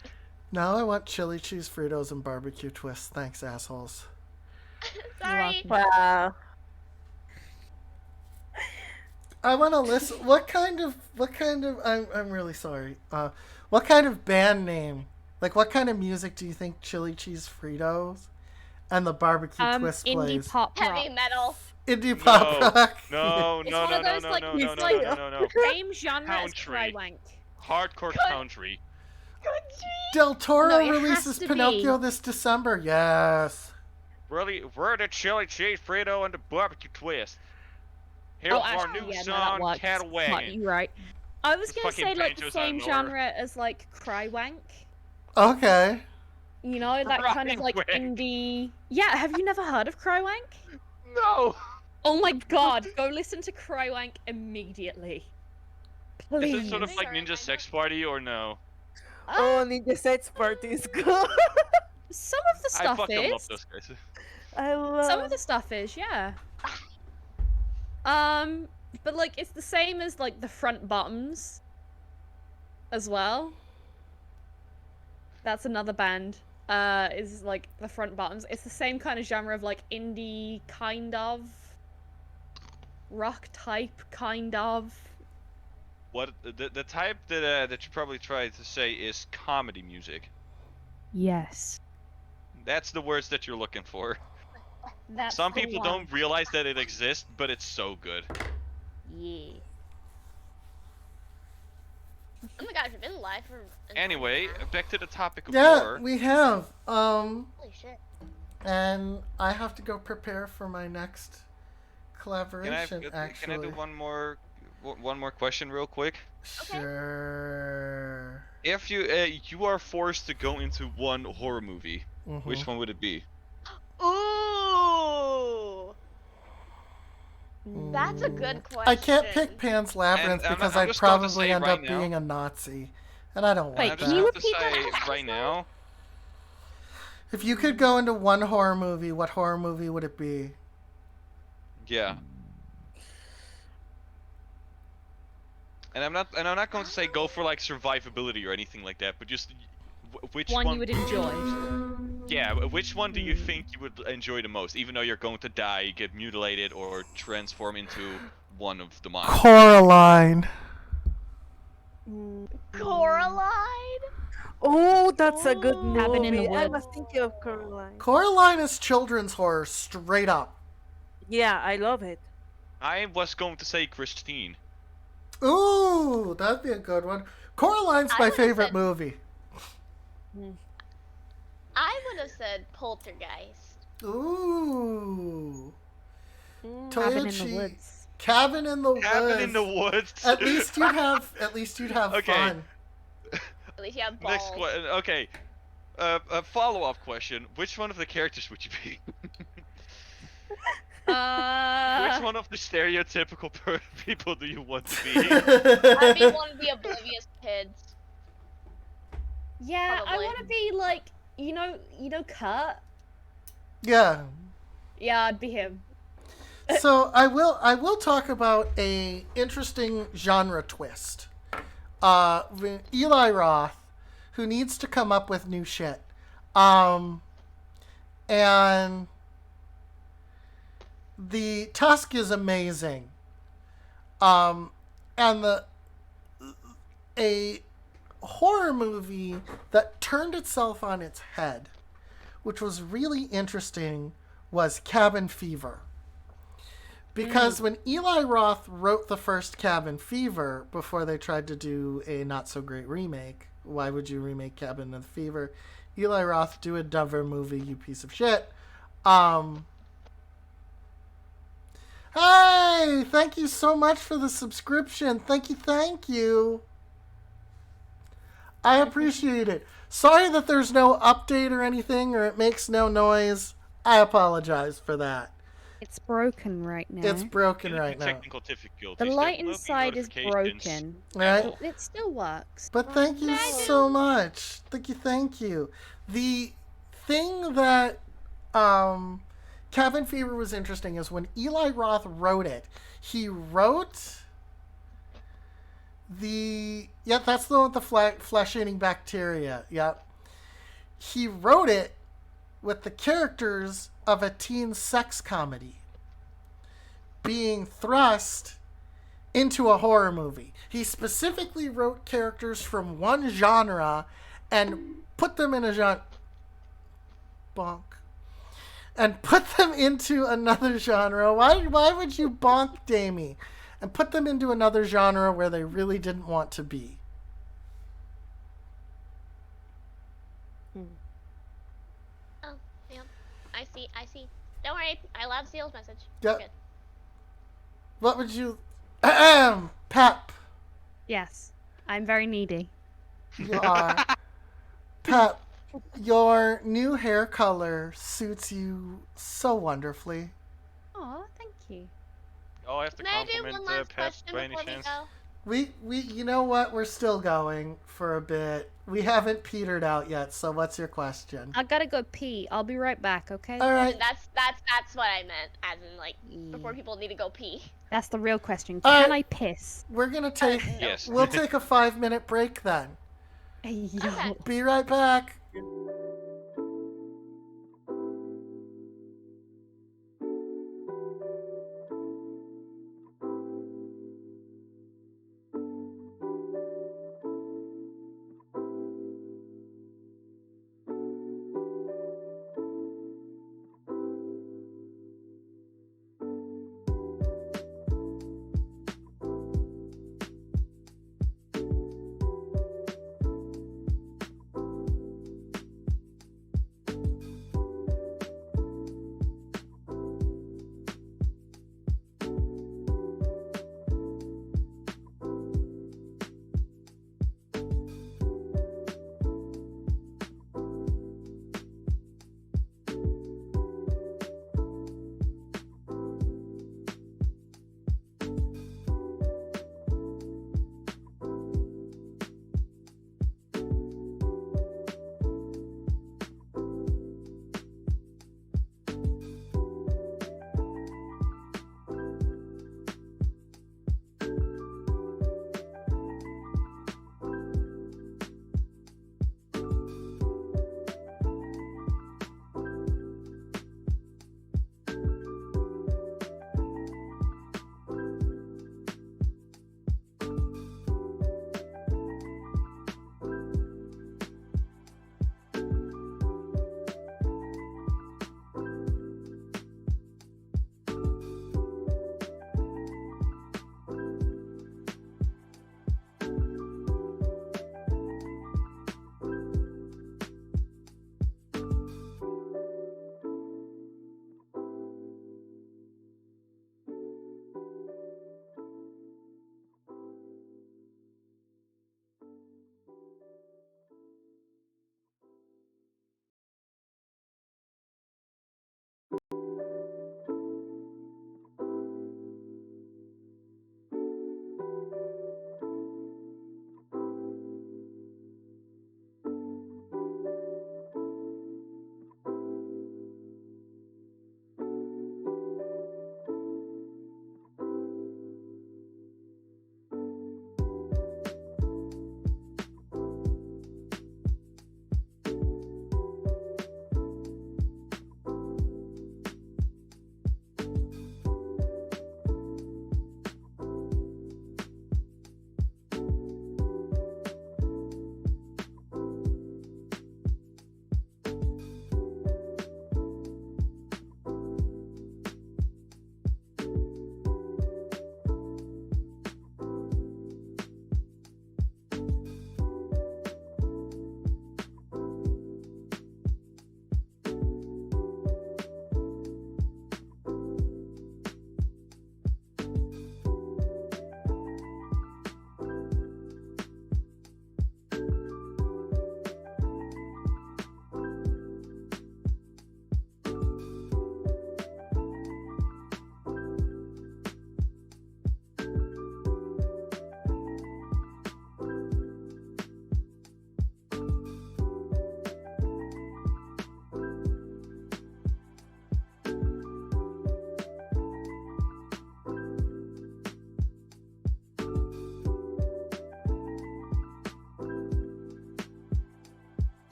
Now I want chili cheese Fritos and barbecue twists. Thanks, assholes.
Sorry.
Wow.
I want to listen. What kind of? I'm really sorry. What kind of band name? Like, what kind of music do you think chili cheese Fritos and the barbecue twist
Indie
plays?
pop rock.
Heavy metal.
Indie pop rock.
No,
It's
no,
one
no,
of
no,
those,
no,
like,
no,
it's
no, no,
like-
no, no, no.
Same genre as
Country.
Crywank.
Hardcore country.
Del Toro
No, it has
releases
to
Pinocchio
be.
this December. Yes.
Really, we're the chili cheese Frito and the barbecue twist. Here's
Oh,
our
actually,
new
yeah, no, that
song,
works.
Cattle
Smart,
Wagon.
you're right. I was
It's
gonna
fucking
say like the
banjos
same
out of nowhere.
genre as like Crywank.
Okay.
You know, that kind of like
Crywank.
indie. Yeah, have you never heard of Crywank?
No.
Oh my god, go listen to Crywank immediately. Please.
Is it sort of like Ninja Sex Party or no?
Oh, Ninja Sex Party is good.
Some of the
I
stuff
fucking
is.
love those guys.
I love.
Some of the stuff is, yeah. But like it's the same as like the front bottoms as well. That's another band. Is like the front bottoms. It's the same kind of genre of like indie kind of rock type kind of.
What the type that you probably tried to say is comedy music.
Yes.
That's the words that you're looking for.
That's
Some
the
people
one.
don't realize that it exists, but it's so good.
Yeah.
Oh my gosh, we've been live for an
Anyway,
hour now.
back to the topic of
Yeah,
horror.
we have.
Holy shit.
And I have to go prepare for my next
Can
collaboration.
I
actually.
do one more question real quick?
Sure.
If you are forced to go into one horror movie,
Mhm.
which one would it be?
Ooh. That's a good question.
I can't pick Pan's Labyrinth
And I'm
because
I'm
I'd
just going to
probably
say
end
right
up
now-
being a Nazi, and I don't want
Wait,
I'm
that.
just
can you
going to
repeat
say
that?
right now.
If you could go into one horror movie, what horror movie would it be?
Yeah. And I'm not going to say go for like survivability or anything like that, but just which
One
one
you would enjoy.
Yeah, which one do you think you would enjoy the most, even though you're going to die, get mutilated, or transform into one of the monsters?
Coraline.
Coraline?
Oh, that's a good
Ooh.
Cabin in the
movie. I was
Woods.
thinking of Coraline.
Coraline is children's horror straight up.
Yeah, I love it.
I was going to say Christine.
Ooh, that'd be a good one. Coraline's
I
my
would've
favorite
said-
movie.
I would have said Poltergeist.
Ooh.
Cabin in the
Toyochi-
Woods.
Cabin in the Woods.
Cabin in the Woods.
At least you'd have
Okay.
fun.
At least you have balls.
Next question. Okay. A follow-up question. Which one of the characters would you be? Which one of the stereotypical people do you want to be?
I'd be one of the oblivious kids.
Yeah, I
Probably.
want to be like, you know, Kurt.
Yeah.
Yeah, I'd be him.
So I will talk about a interesting genre twist. When Eli Roth, who needs to come up with new shit, and the Tusk is amazing, and a horror movie that turned itself on its head, which was really interesting, was Cabin Fever. Because when Eli Roth wrote the first Cabin Fever, before they tried to do a not-so-great remake, why would you remake Cabin Fever? Eli Roth, do a Dover movie, you piece of shit. Hey! Thank you so much for the subscription. Thank you. I appreciate it. Sorry that there's no update or anything, or it makes no noise. I apologize for that.
It's broken right now.
It's broken right now.
Technical difficulties.
The
There
light
will be
inside is
notifications.
broken.
Right?
But it still works.
But thank you so much. Thank you. The thing that Cabin Fever was interesting is when Eli Roth wrote it, he wrote that's the one with the flesh-eating bacteria. Yep. He wrote it with the characters of a teen sex comedy being thrust into a horror movie. He specifically wrote characters from one genre and put them in a genre. Bonk. And put them into another genre. Why would you bonk, Damie? And put them into another genre where they really didn't want to be.
Oh, yeah. I see. Don't worry, I love Seal's message.
Yep.
Good.
What would you... Pep.
Yes, I'm very needy.
You are. Pep, your new hair color suits you so wonderfully.
Oh, thank you.
Oh, I have to
May I do
compliment
one last
Pep
question
by any
before we
chance.
go?
We you know what? We're still going for a bit. We haven't petered out yet, so what's your question?
I gotta go pee. I'll be right back, okay?
All right.
That's what I meant, as in like before
Yeah.
people need to go pee.
That's the real question.
All
Can
right.
I piss?
We're going to take
Yes.
we'll take a 5-minute break then.
Yo.
Be right back.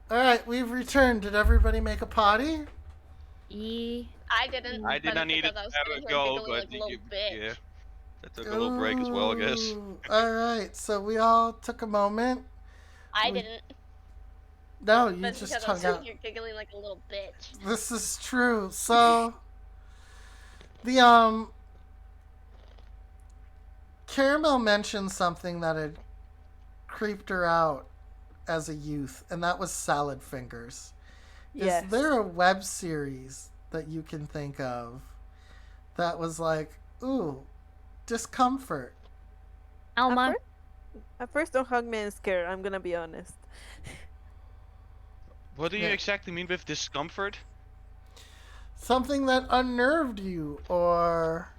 All right, we've returned. Did everybody make a potty?
I didn't.
I did
but
not
it's
need it
because I was
to have
sitting
a
here
go,
giggling
but
like a little bitch.
yeah, I took a little break as well, I guess.
Ooh, all right, so we all took a moment.
I
We-
didn't.
No, you
But it's
just
because I was
hung
sitting
out.
here giggling like a little bitch.
This is true. So the Caramel mentioned something that had creeped her out as a youth, and that was salad fingers.
Yes.
Is there a web series that you can think of that was like, ooh, discomfort?
Alma.
At first, don't hug me and scare. I'm gonna be honest.
What do you
Yeah.
exactly mean with discomfort?
Something that unnerved you, or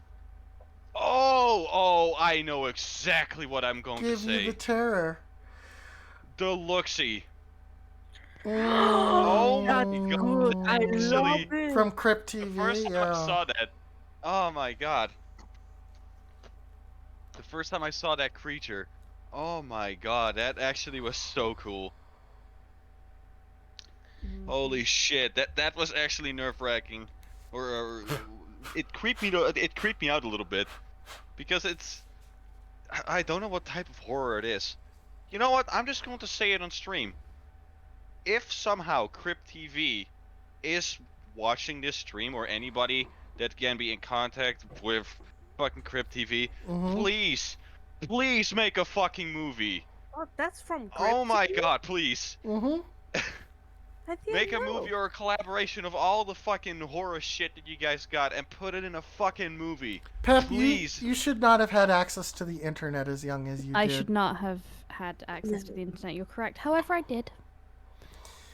Oh, I know exactly what I'm going to
give
say.
you the terror.
The looksy.
Oh
my
That's
God,
good. I
actually,
love it.
From Crypt
The
TV,
first time I
yeah.
saw that, oh my god. The first time I saw that creature, oh my god, that actually was so cool. Holy shit, that was actually nerve-wracking. Or it creeped me out a little bit because I don't know what type of horror it is. You know what? I'm just going to say it on stream. If somehow Crypt TV is watching this stream, or anybody that can be in contact with fucking Crypt TV, please make a fucking movie.
Oh, that's from
Oh my
Crypt TV?
god, please.
I didn't
Make a
know.
movie or a collaboration of all the fucking horror shit that you guys got and put it in a fucking movie.
Pep,
Please.
you should not have had access to the internet as young as you
I
did.
should not have had access to the internet. You're correct. However, I did.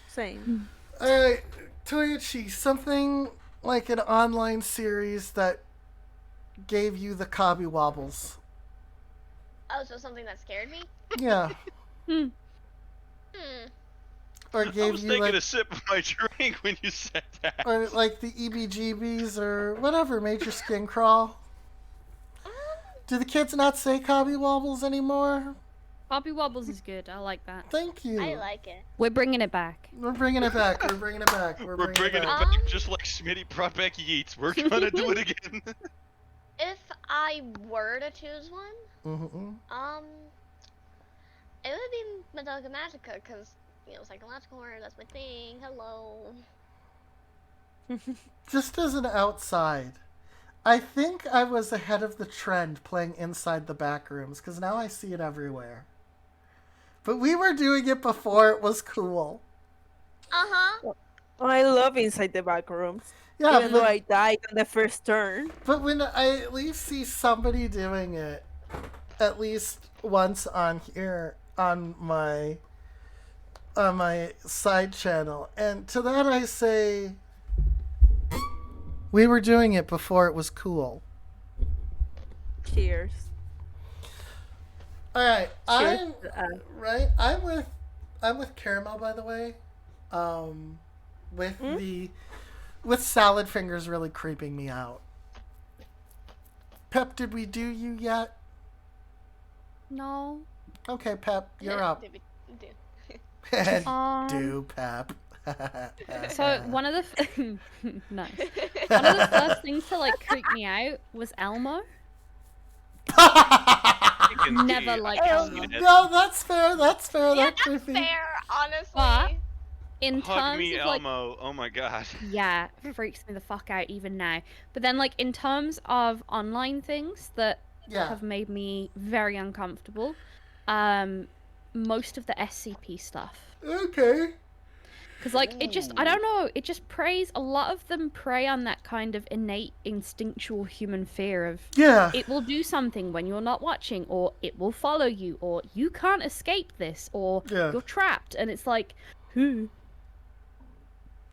Same.
Alright, Toyoshi, something like an online series that gave you the cobby wobbles.
Oh, so something that scared me?
Yeah.
Hmm.
Or
I
gave
was
you
taking
like,
a sip of my drink when you said that.
or like the EBGBs or whatever made your skin crawl. Do the kids not say cobby wobbles anymore?
Bobby Wobbles is good. I like that.
Thank you.
I like it.
We're bringing it back.
We're bringing it back. We're bringing it back.
We're bringing it
back.
back just like Smitty brought back Yeats. We're gonna do it again.
If I were to choose one,
Mm-hmm.
it would be Madoka Magica, because, you know, psychological horror, that's my thing. Hello.
Just as an outside, I think I was ahead of the trend playing inside the back rooms, because now I see it everywhere. But we were doing it before it was cool.
Uh-huh.
Oh, I love Inside the Back Rooms.
Yeah,
Even though I died on the first turn.
but when I at least see somebody doing it, at least once on here on my side channel, and to that I say, we were doing it before it was cool.
Cheers.
All right,
Cheers.
I'm with Caramel, by the way. With salad fingers really creeping me out. Pep, did we do you yet?
No.
Okay, Pep, you're up.
Um,
Do Pep.
So one of the nice. One of the first things to like creep me out was Elmo. Never liked Elmo.
No, that's fair. That's fair.
Yeah,
That's
that's
creepy.
fair, honestly.
But in
Hug
terms
me,
of like,
Elmo. Oh my god.
yeah, freaks me the fuck out even now. But then like in terms of online things that
Yeah.
have made me very uncomfortable, most of the SCP stuff.
Okay.
Because, like, it just, I don't know, it just preys, a lot of them prey on that kind of innate, instinctual human fear of
Yeah.
it will do something when you're not watching, or it will follow you, or you can't escape this, or
Yeah.
you're trapped. And it's like, who?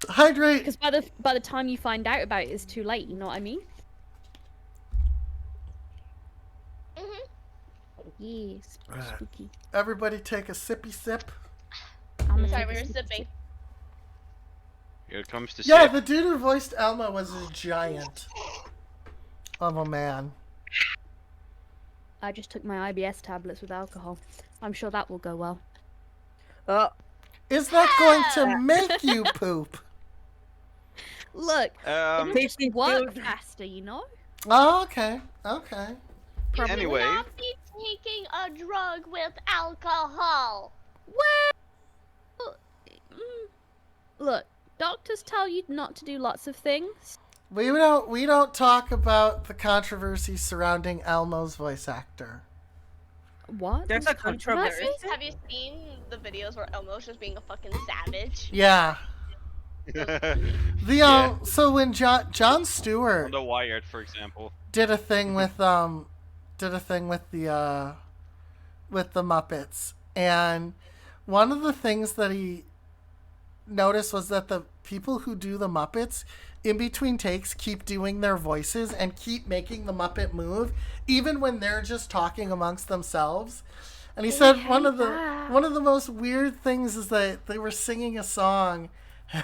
Hydrate.
Because by the time you find out about it, it's too late, you know what I mean?
Mhm.
Yes,
Right.
spooky.
Everybody take a sippy sip.
I'm
Sorry, we were sipping.
Here comes the
Yeah,
sip.
the dude who voiced Elmo was a giant of a man.
I just took my IBS tablets with alcohol. I'm sure that will go well.
Oh,
Is that going to make you poop?
Look,
Um,
Tastes
work
good.
faster, you know?
Oh, okay. Okay.
You
Anyway.
should not be taking a drug with alcohol.
Well, look, doctors tell you not to do lots of things.
We don't talk about the controversy surrounding Elmo's voice actor.
What?
There's a controversy.
Have you seen the videos where Elmo's just being a fucking savage?
Yeah.
Yeah.
So when Jon
On
Stewart
The Wired, for example.
did a thing with the Muppets, and one of the things that he noticed was that the people who do the Muppets in between takes keep doing their voices and keep making the Muppet move even when they're just talking amongst themselves. And he said one of the most weird things is that they were singing a song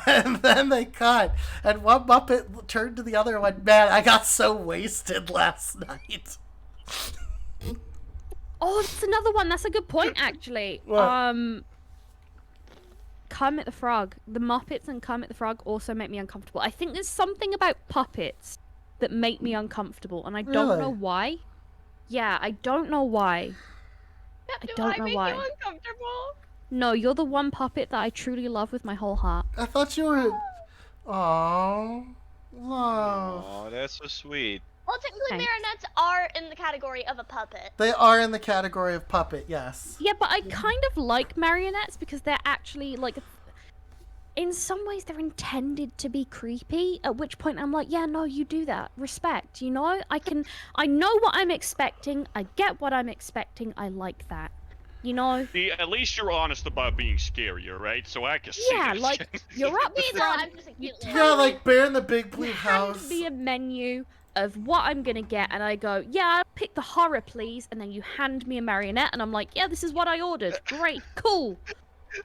and then they cut, and one Muppet turned to the other and went, "Man, I got so wasted last night."
Oh, that's another one. That's a good point, actually.
What?
Kermit the Frog. The Muppets and Kermit the Frog also make me uncomfortable. I think there's something about puppets that make me uncomfortable, and I don't
Really?
know why. Yeah, I don't know why.
Do
don't know
make
why.
you uncomfortable?
No, you're the one puppet that I truly love with my whole heart.
I thought you were. Aww. Love.
Oh, that's so sweet.
Well, technically,
Thanks.
marionettes are in the category of a puppet.
They are in the category of puppet, yes.
Yeah, but I kind of like marionettes because they're actually, like, in some ways they're intended to be creepy, at which point I'm like, yeah, no, you do that. Respect, you know? I know what I'm expecting, I get what I'm expecting, I like that. You know?
See, at least you're honest about being scarier, right? So I can see
Yeah,
this.
like, you're up
Me, though,
front,
I'm just a
you
cute
Yeah, like Bear in the Big Blue
you hand
House.
me a menu of what I'm gonna get, and I go, yeah, I'll pick the horror, please, and then you hand me a marionette, and I'm like, yeah, this is what I ordered. Great, cool.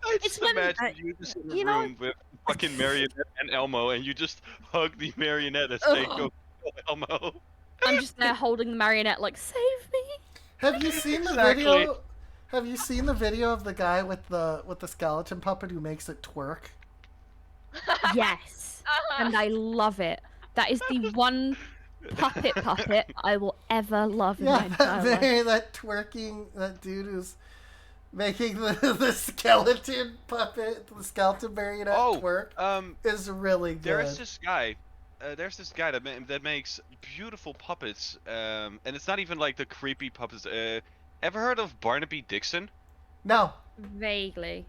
I
It's
just
when-
imagine you just in a
you know-
room with fucking Marionette and Elmo, and you just hug the Marionette and say,
Ugh.
"Go, Elmo."
I'm just there holding the marionette, like, save me.
Have you seen the
Exactly.
video? Have you seen the video of the guy with the skeleton puppet who makes it twerk?
Yes, and I love it. That is the one puppet I will ever love in my
Yeah,
entire life.
that twerking, that dude who's making the skeleton puppet, the skeleton marionette
Oh,
twerk is really good.
There's this guy. There's this guy that makes beautiful puppets, and it's not even like the creepy puppets. Ever heard of Barnaby Dixon?
No.
Vaguely.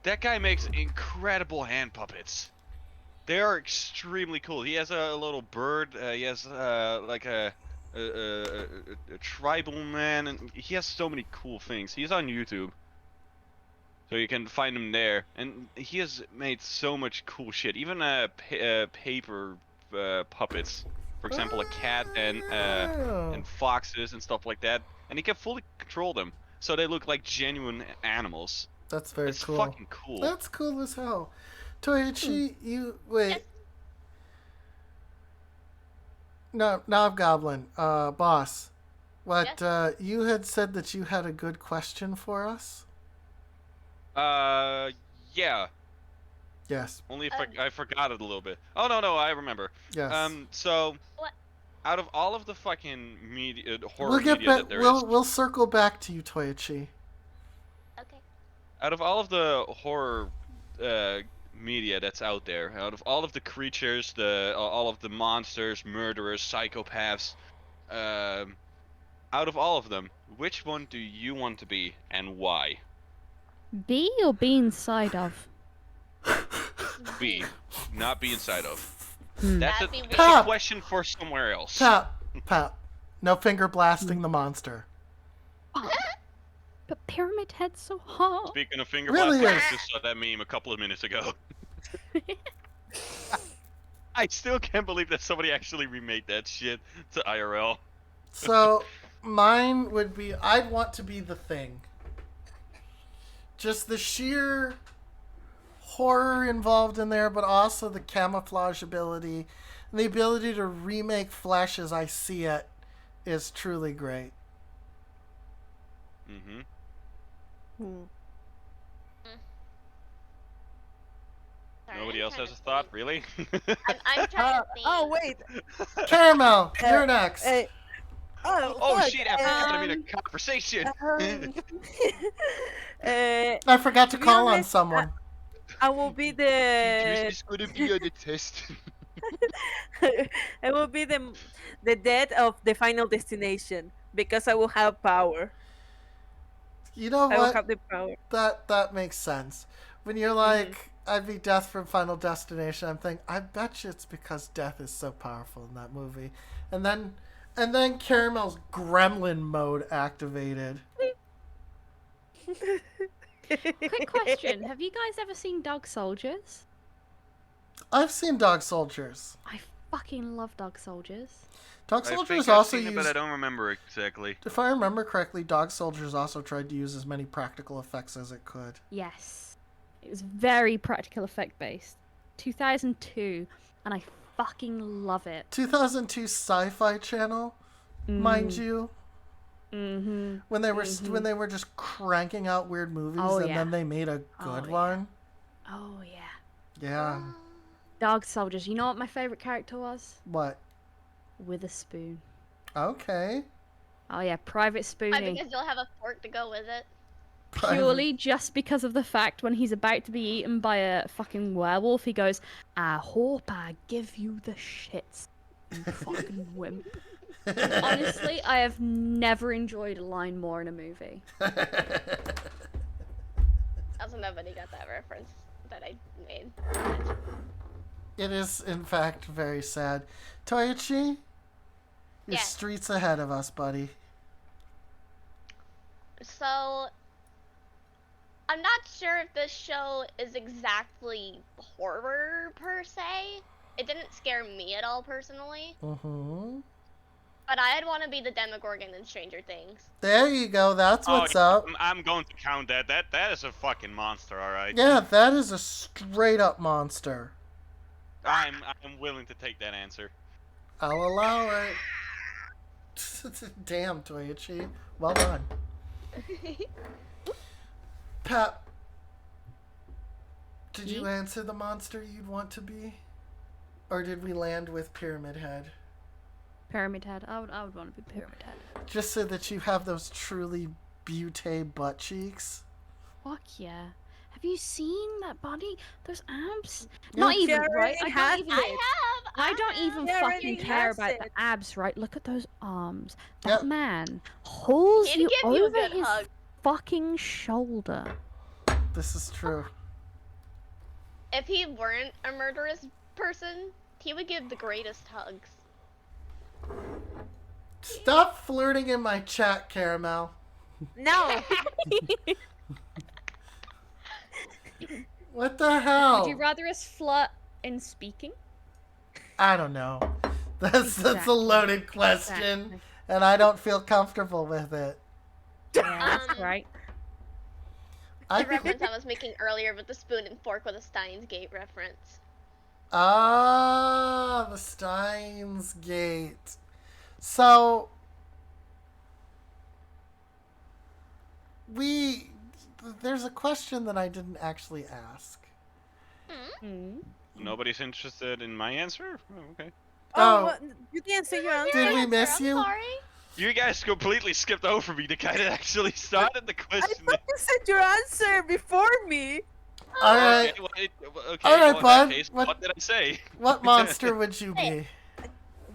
That guy makes incredible hand puppets. They are extremely cool. He has a little bird. He has like a tribal man, and he has so many cool things. He's on YouTube, so you can find him there. And he has made so much cool shit. Even paper puppets. For example, a cat
Oh.
and foxes and stuff like that. And he can fully control them, so they look like genuine animals.
That's very
It's
cool.
fucking cool.
That's cool as hell. Toichi, you wait.
Yes.
No, now Goblin, boss. What
Yes.
You had said that you had a good question for us?
Yeah.
Yes.
Only if I forgot it a little bit. Oh no, I remember.
Yes.
So
What?
out of all of the fucking media, horror
we'll get
media
back.
that there is,
We'll circle back to you, Toichi.
Okay.
out of all of the horror media that's out there, out of all of the creatures, all of the monsters, murderers, psychopaths, out of all of them, which one do you want to be and why?
Be or be inside of?
Be, not be inside of.
Hmm.
That's
That'd be
a
weird.
question for somewhere else.
Pap. No finger blasting the monster.
Oh, but Pyramid Head's so hot.
Speaking of finger
Really
blasting,
is.
I just saw that meme a couple of minutes ago. I still can't believe that somebody actually remade that shit to IRL.
So, mine would be I'd want to be the Thing. Just the sheer horror involved in there, but also the camouflage ability and the ability to remake flesh as I see it is truly great.
Mm-hmm.
Hmm.
Sorry,
Nobody
I'm
else
trying
has a
to
thought,
think.
really?
I'm trying to think.
Oh wait.
Caramel,
Uh,
you're next.
Oh
fuck.
shit! I forgot I'm in a conversation.
Um,
I forgot to
to be
call on
honest,
someone.
I will be
This
the
is gonna be on the test.
I will be the death of the Final Destination because I will have power.
You know
I will
what?
have the power.
That makes sense. When you're like, I'd be Death from Final Destination, I'm thinking, I bet you it's because Death is so powerful in that movie. And then Caramel's gremlin mode activated.
Quick question: have you guys ever seen Dog Soldiers?
I've seen Dog Soldiers.
I fucking love Dog Soldiers.
Dog
I
Soldiers
think I've
also
seen it, but I
used,
don't remember exactly.
if I remember correctly, Dog Soldiers also tried to use as many practical effects as it could.
Yes, it was very practical effect based. 2002, and I fucking love it.
2002 Sci-Fi Channel, mind you,
Mm-hmm.
when they were just cranking out weird movies,
Oh,
and
yeah.
then they made a good one.
Oh yeah.
Yeah.
Dog Soldiers. You know what my favorite character was?
What?
Witherspoon.
Okay.
Oh yeah, Private
Why,
Spoonie.
because you'll have a fork to go with it.
Purely just because of the fact when he's about to be eaten by a fucking werewolf, he goes, "I hope I give you the shits, you fucking wimp." And honestly, I have never enjoyed a line more in a movie.
Also, nobody got that reference that I made.
It is, in fact, very sad. Toyochi, your
Yes.
streets ahead of us, buddy.
So, I'm not sure if this show is exactly horror per se. It didn't scare me at all personally,
Mm-hmm.
but I'd want to be the Demogorgon in Stranger Things.
There you go. That's what's
yeah,
up.
I'm going to count that. That is a fucking monster, all right.
Yeah, that is a straight up monster.
I'm willing to take that answer.
I'll allow it. Damn, Toyochi. Well done. Pat, did you answer the monster you'd want to be? Or did we land with Pyramid Head?
Pyramid Head. I would want to be Pyramid Head.
Just so that you have those truly butte butt cheeks?
Fuck yeah. Have you seen that body? Those abs?
Yeah.
Not even,
She
right?
already
I
has
don't even,
it.
I don't even
She already
fucking care
has
about
it.
the abs, right? Look at those arms. That
Yep.
man holds
He'd
you
give you a
over
good
his
hug.
fucking shoulder.
This is true.
If he weren't a murderous person, he would give the greatest hugs.
Stop flirting in my chat, Caramel.
No.
What the hell?
Would you rather us flirt in speaking?
I don't know. That's a
Exactly.
loaded question,
Exactly.
and I don't feel comfortable with it.
Yeah, that's
Um,
right.
I
The reference I was making earlier with the spoon and fork with a Steins Gate reference.
Ah, the Steins Gate. So there's a question that I didn't actually ask.
Mm.
Nobody's interested in my answer? Oh, okay.
Oh.
What? You didn't say your answer.
Did we
Answer,
miss
I'm
you?
Sorry.
You guys completely skipped over me. The guy that actually started the
I
question.
thought you said your answer before me.
All right.
Okay, okay,
All right,
well, in that
bud.
case,
What-
what did I say?
What monster would you be?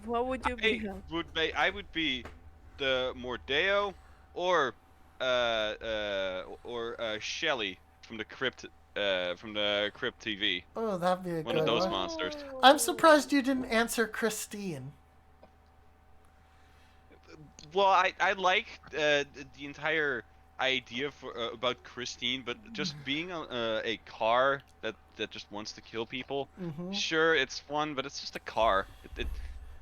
What would you be?
I would be the Mordeo or Shelly from the Crypt TV.
Oh, that'd be a
One
good
of those
one.
monsters.
I'm surprised you didn't answer Christine.
Well, I like the entire idea for about Christine, but just being a car that just wants to kill people.
Mm-hmm.
Sure, it's fun, but it's just a car.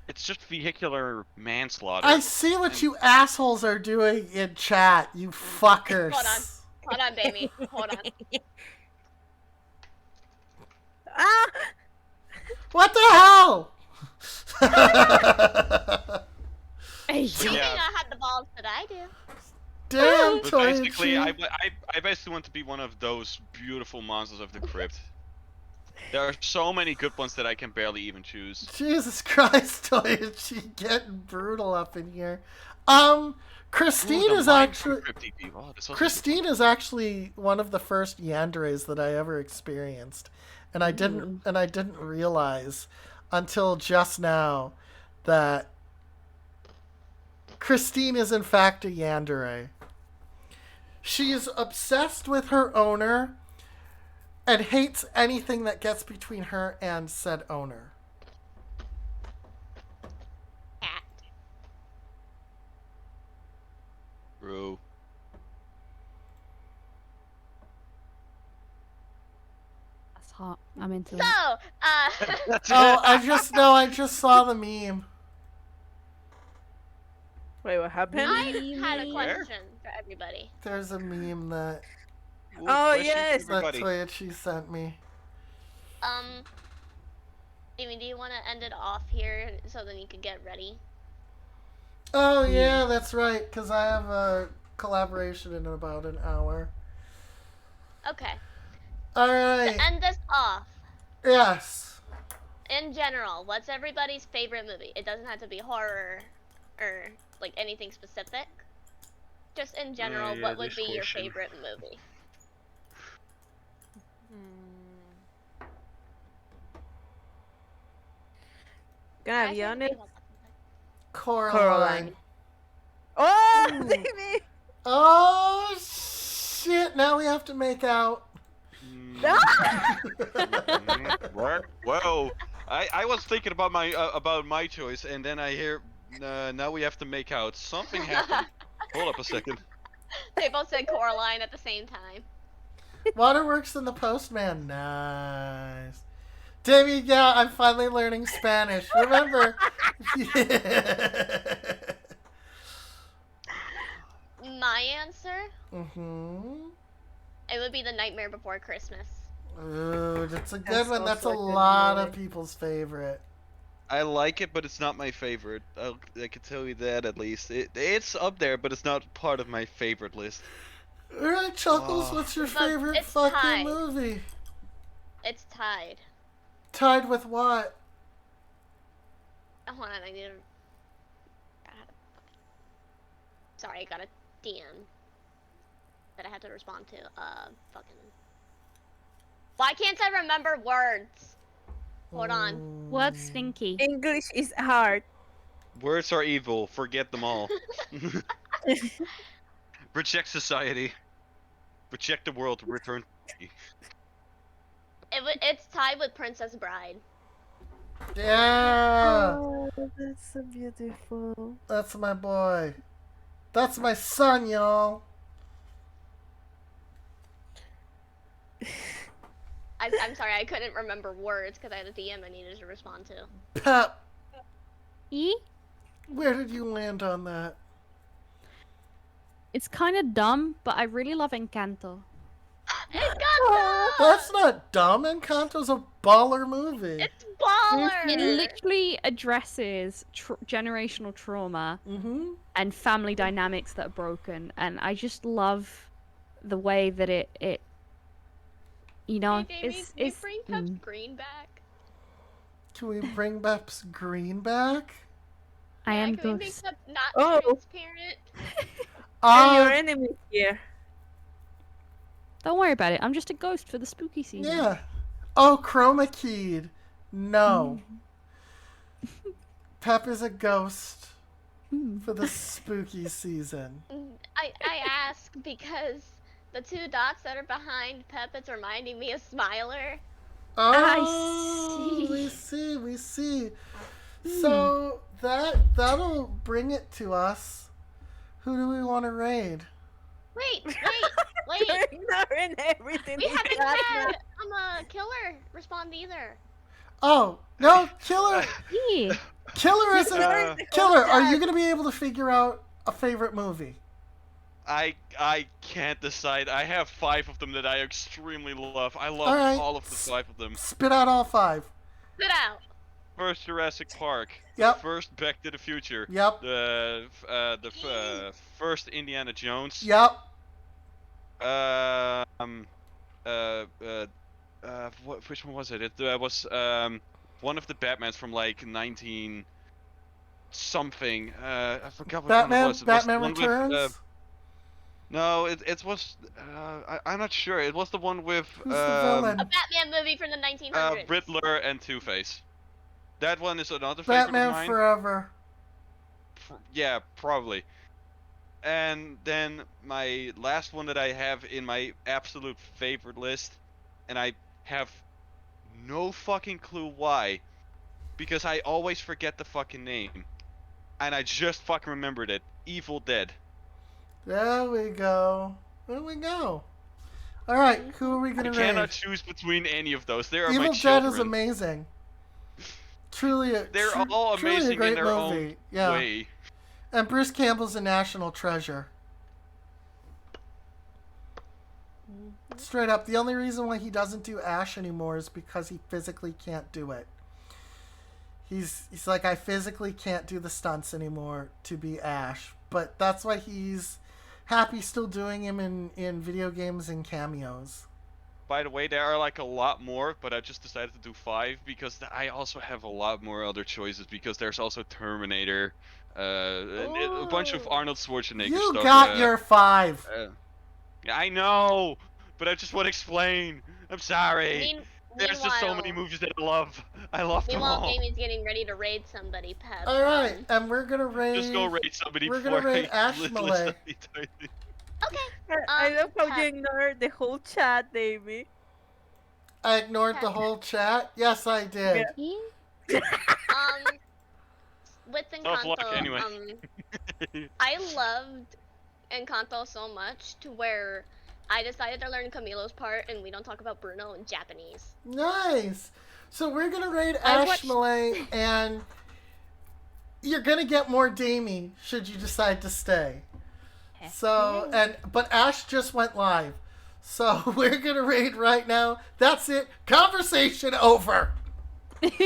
It's just vehicular manslaughter.
I see what you assholes are doing in chat, you fuckers.
Hold on, baby. Hold on.
Ah!
What the hell?
Hey,
You may
Yeah.
not have the balls that I do.
Damn,
But basically,
Toichi.
I basically want to be one of those beautiful monsters of the crypt.
There are so many good ones that I can barely even choose.
Jesus Christ, Toichi, getting brutal up in here. Christine
Ooh, the
is
Mind
actually
from Crypt TV. Oh, that's also a good
Christine is actually one of the first yanderes that I ever experienced, and I didn't realize until just now that Christine is in fact a yandere. She is obsessed with her owner and hates anything that gets between her and said owner.
Cat.
Bro.
That's hot. I'm into
So,
it.
Oh, I just saw the meme.
Wait, what happened?
I had a
Where?
question for everybody.
There's a meme that
Ooh,
Oh,
question
yes.
for
that
everybody.
Toichi sent me.
Amy, do you want to end it off here so then you can get ready?
Oh yeah, that's right. Cause I have a collaboration in about an hour.
Okay.
All right.
To end this off,
Yes.
in general, what's everybody's favorite movie? It doesn't have to be horror or like anything specific. Just in general,
yeah,
what would
this
be your
question.
favorite movie?
Gonna
I
be
think-
honest.
Coraline.
Oh, baby!
Oh shit! Now we have to make out.
What? Whoa! I was thinking about my choice, and then I hear now we have to make out. Something happened. Hold up a second.
They both said Coraline at the same time.
Waterworks and the Postman. Nice. Damien, yeah, I'm finally learning Spanish. Remember?
My answer,
Mm-hmm.
it would be The Nightmare Before Christmas.
Ooh, that's a good
That's
one. That's a
also a good
lot of
movie.
people's favorite.
I like it, but it's not my favorite. I can tell you that at least. It's up there, but it's not part of my favorite list.
All right, Chuckles,
Oh.
what's your
But
favorite
it's
fucking
tied.
movie?
It's tied.
Tied with what?
Hold on, I need to. Sorry, I got a DM that I had to respond to. Fucking. Why can't I remember words? Hold on.
Word stinky.
English is hard.
Words are evil. Forget them all. Reject society. Reject the world. Return.
It's tied with Princess Bride.
Yeah,
Oh, that's so beautiful.
that's my boy. That's my son, y'all.
I'm sorry, I couldn't remember words because I had a DM I needed to respond to.
Pep,
E?
where did you land on that?
It's kind of dumb, but I really love Encanto.
Encanto!
That's not dumb. Encanto's a baller movie.
It's baller!
It literally addresses generational trauma
Mm-hmm.
and family dynamics that are broken, and I just love the way that it you know,
Hey, Jamie,
it's
can you bring Pep's Green back?
Can we bring Pep's Green back?
I am
Can we make
ghost.
Pep not
Oh.
transparent?
And your
Uh,
enemy here.
Don't worry about it. I'm just a ghost for the spooky season.
yeah. Oh, chroma keyed. No. Pep is a ghost for the spooky season.
I ask because the two dots that are behind Pep, it's reminding me of Smiler.
Oh,
see.
we see. So that'll bring it to us. Who do we want to raid?
Wait.
You're ignoring everything.
We
he
haven't
said.
had a killer respond either.
Oh no, Killer!
Yeah.
Killer isn't.
Uh,
Killer, are you gonna be able to figure out a favorite movie?
I can't decide. I have 5 of them that I extremely love. I love
Alright.
all of the 5 of them.
Spit out all 5.
Spit out.
First Jurassic Park.
Yep.
First Back to the Future.
Yep.
First Indiana Jones.
Yep.
What which one was it? It was one of the Batmans from like 19 something. I forgot what one it was. It was the
Batman
one
Returns.
with, no, it was. I'm not sure. It was the one with
Who's the villain?
A Batman movie from the 1900s.
Riddler and Two-Face. That one is another favorite of
Batman
mine.
Forever.
Yeah, probably. And then my last one that I have in my absolute favorite list, and I have no fucking clue why, because I always forget the fucking name, and I just fucking remembered it. Evil Dead.
There we go. There we go. All right, who are we
I
gonna
cannot
rate?
choose between any of those. They are my
Evil Dead
children.
is amazing. Truly,
They're all
truly a
amazing
great
in their
movie.
own
Yeah.
way.
And Bruce Campbell's a national treasure. Straight up, the only reason why he doesn't do Ash anymore is because he physically can't do it. He's like, I physically can't do the stunts anymore to be Ash. But that's why he's happy still doing him in video games and cameos.
By the way, there are like a lot more, but I just decided to do 5 because I also have a lot more other choices, because there's also Terminator, a bunch of
Ooh.
Arnold Schwarzenegger
You
stuff.
got your 5.
Yeah, I know, but I just want to explain. I'm sorry. There's just so many movies that I love. I love them
Meanwhile,
all.
Jamie's getting ready to raid somebody, Pep.
All right, and we're gonna rate.
Just go rate somebody
We're
before
gonna rate
I
Ash
list
Malay.
the entire thing.
Okay.
I love how
Pep.
you ignore the whole chat, Davey.
I ignored the whole chat. Yes, I did.
Yeah.
With
Tough luck,
Encanto,
anyway.
I loved Encanto so much to where I decided to learn Camilo's part, and we don't talk about Bruno in Japanese.
Nice. So we're gonna rate
I
Ash
watched-
Malay, and you're gonna get more Damie should you decide to stay. So but Ash just went live, so we're gonna rate right now. That's it. Conversation over.
We're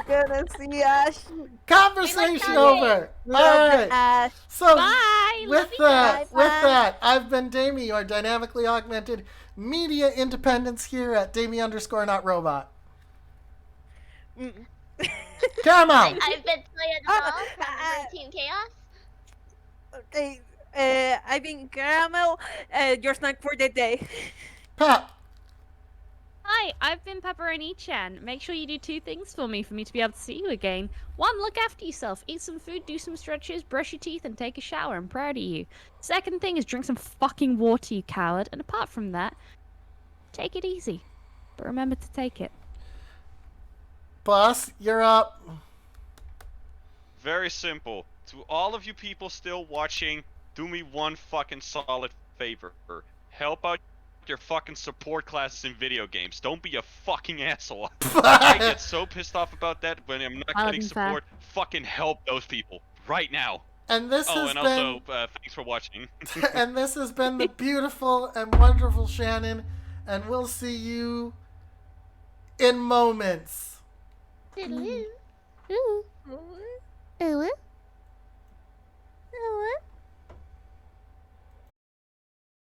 gonna see Ash.
Conversation
Kanye.
over. All
Love
right.
Ash.
So
Bye.
with
Love you
that,
guys.
with
Bye.
that, I've been Damie, your dynamically augmented media independence here at Damie_not_robot.
Mm.
Come on.
I've been playing Bob from Team Chaos.
Okay, I've been Caramel, your snack for the day.
Pep.
Hi, I've been Pepperoni-chan. Make sure you do 2 things for me to be able to see you again. 1, look after yourself. Eat some food, do some stretches, brush your teeth, and take a shower. I'm proud of you. 2nd thing is drink some fucking water, you coward. And apart from that, take it easy. But remember to take it.
Boss, you're up.
Very simple. To all of you people still watching, do me one fucking solid favor. Help out your fucking support classes in video games. Don't be a fucking asshole. I get so pissed off about that when I'm not
I'll
getting
be fair.
support. Fucking help those people right now.
And this
Oh,
has
and
been
also thanks for watching.
and this has been the beautiful and wonderful Shannon, and we'll see you in moments.
Ooh. Ooh. Ooh. Ooh.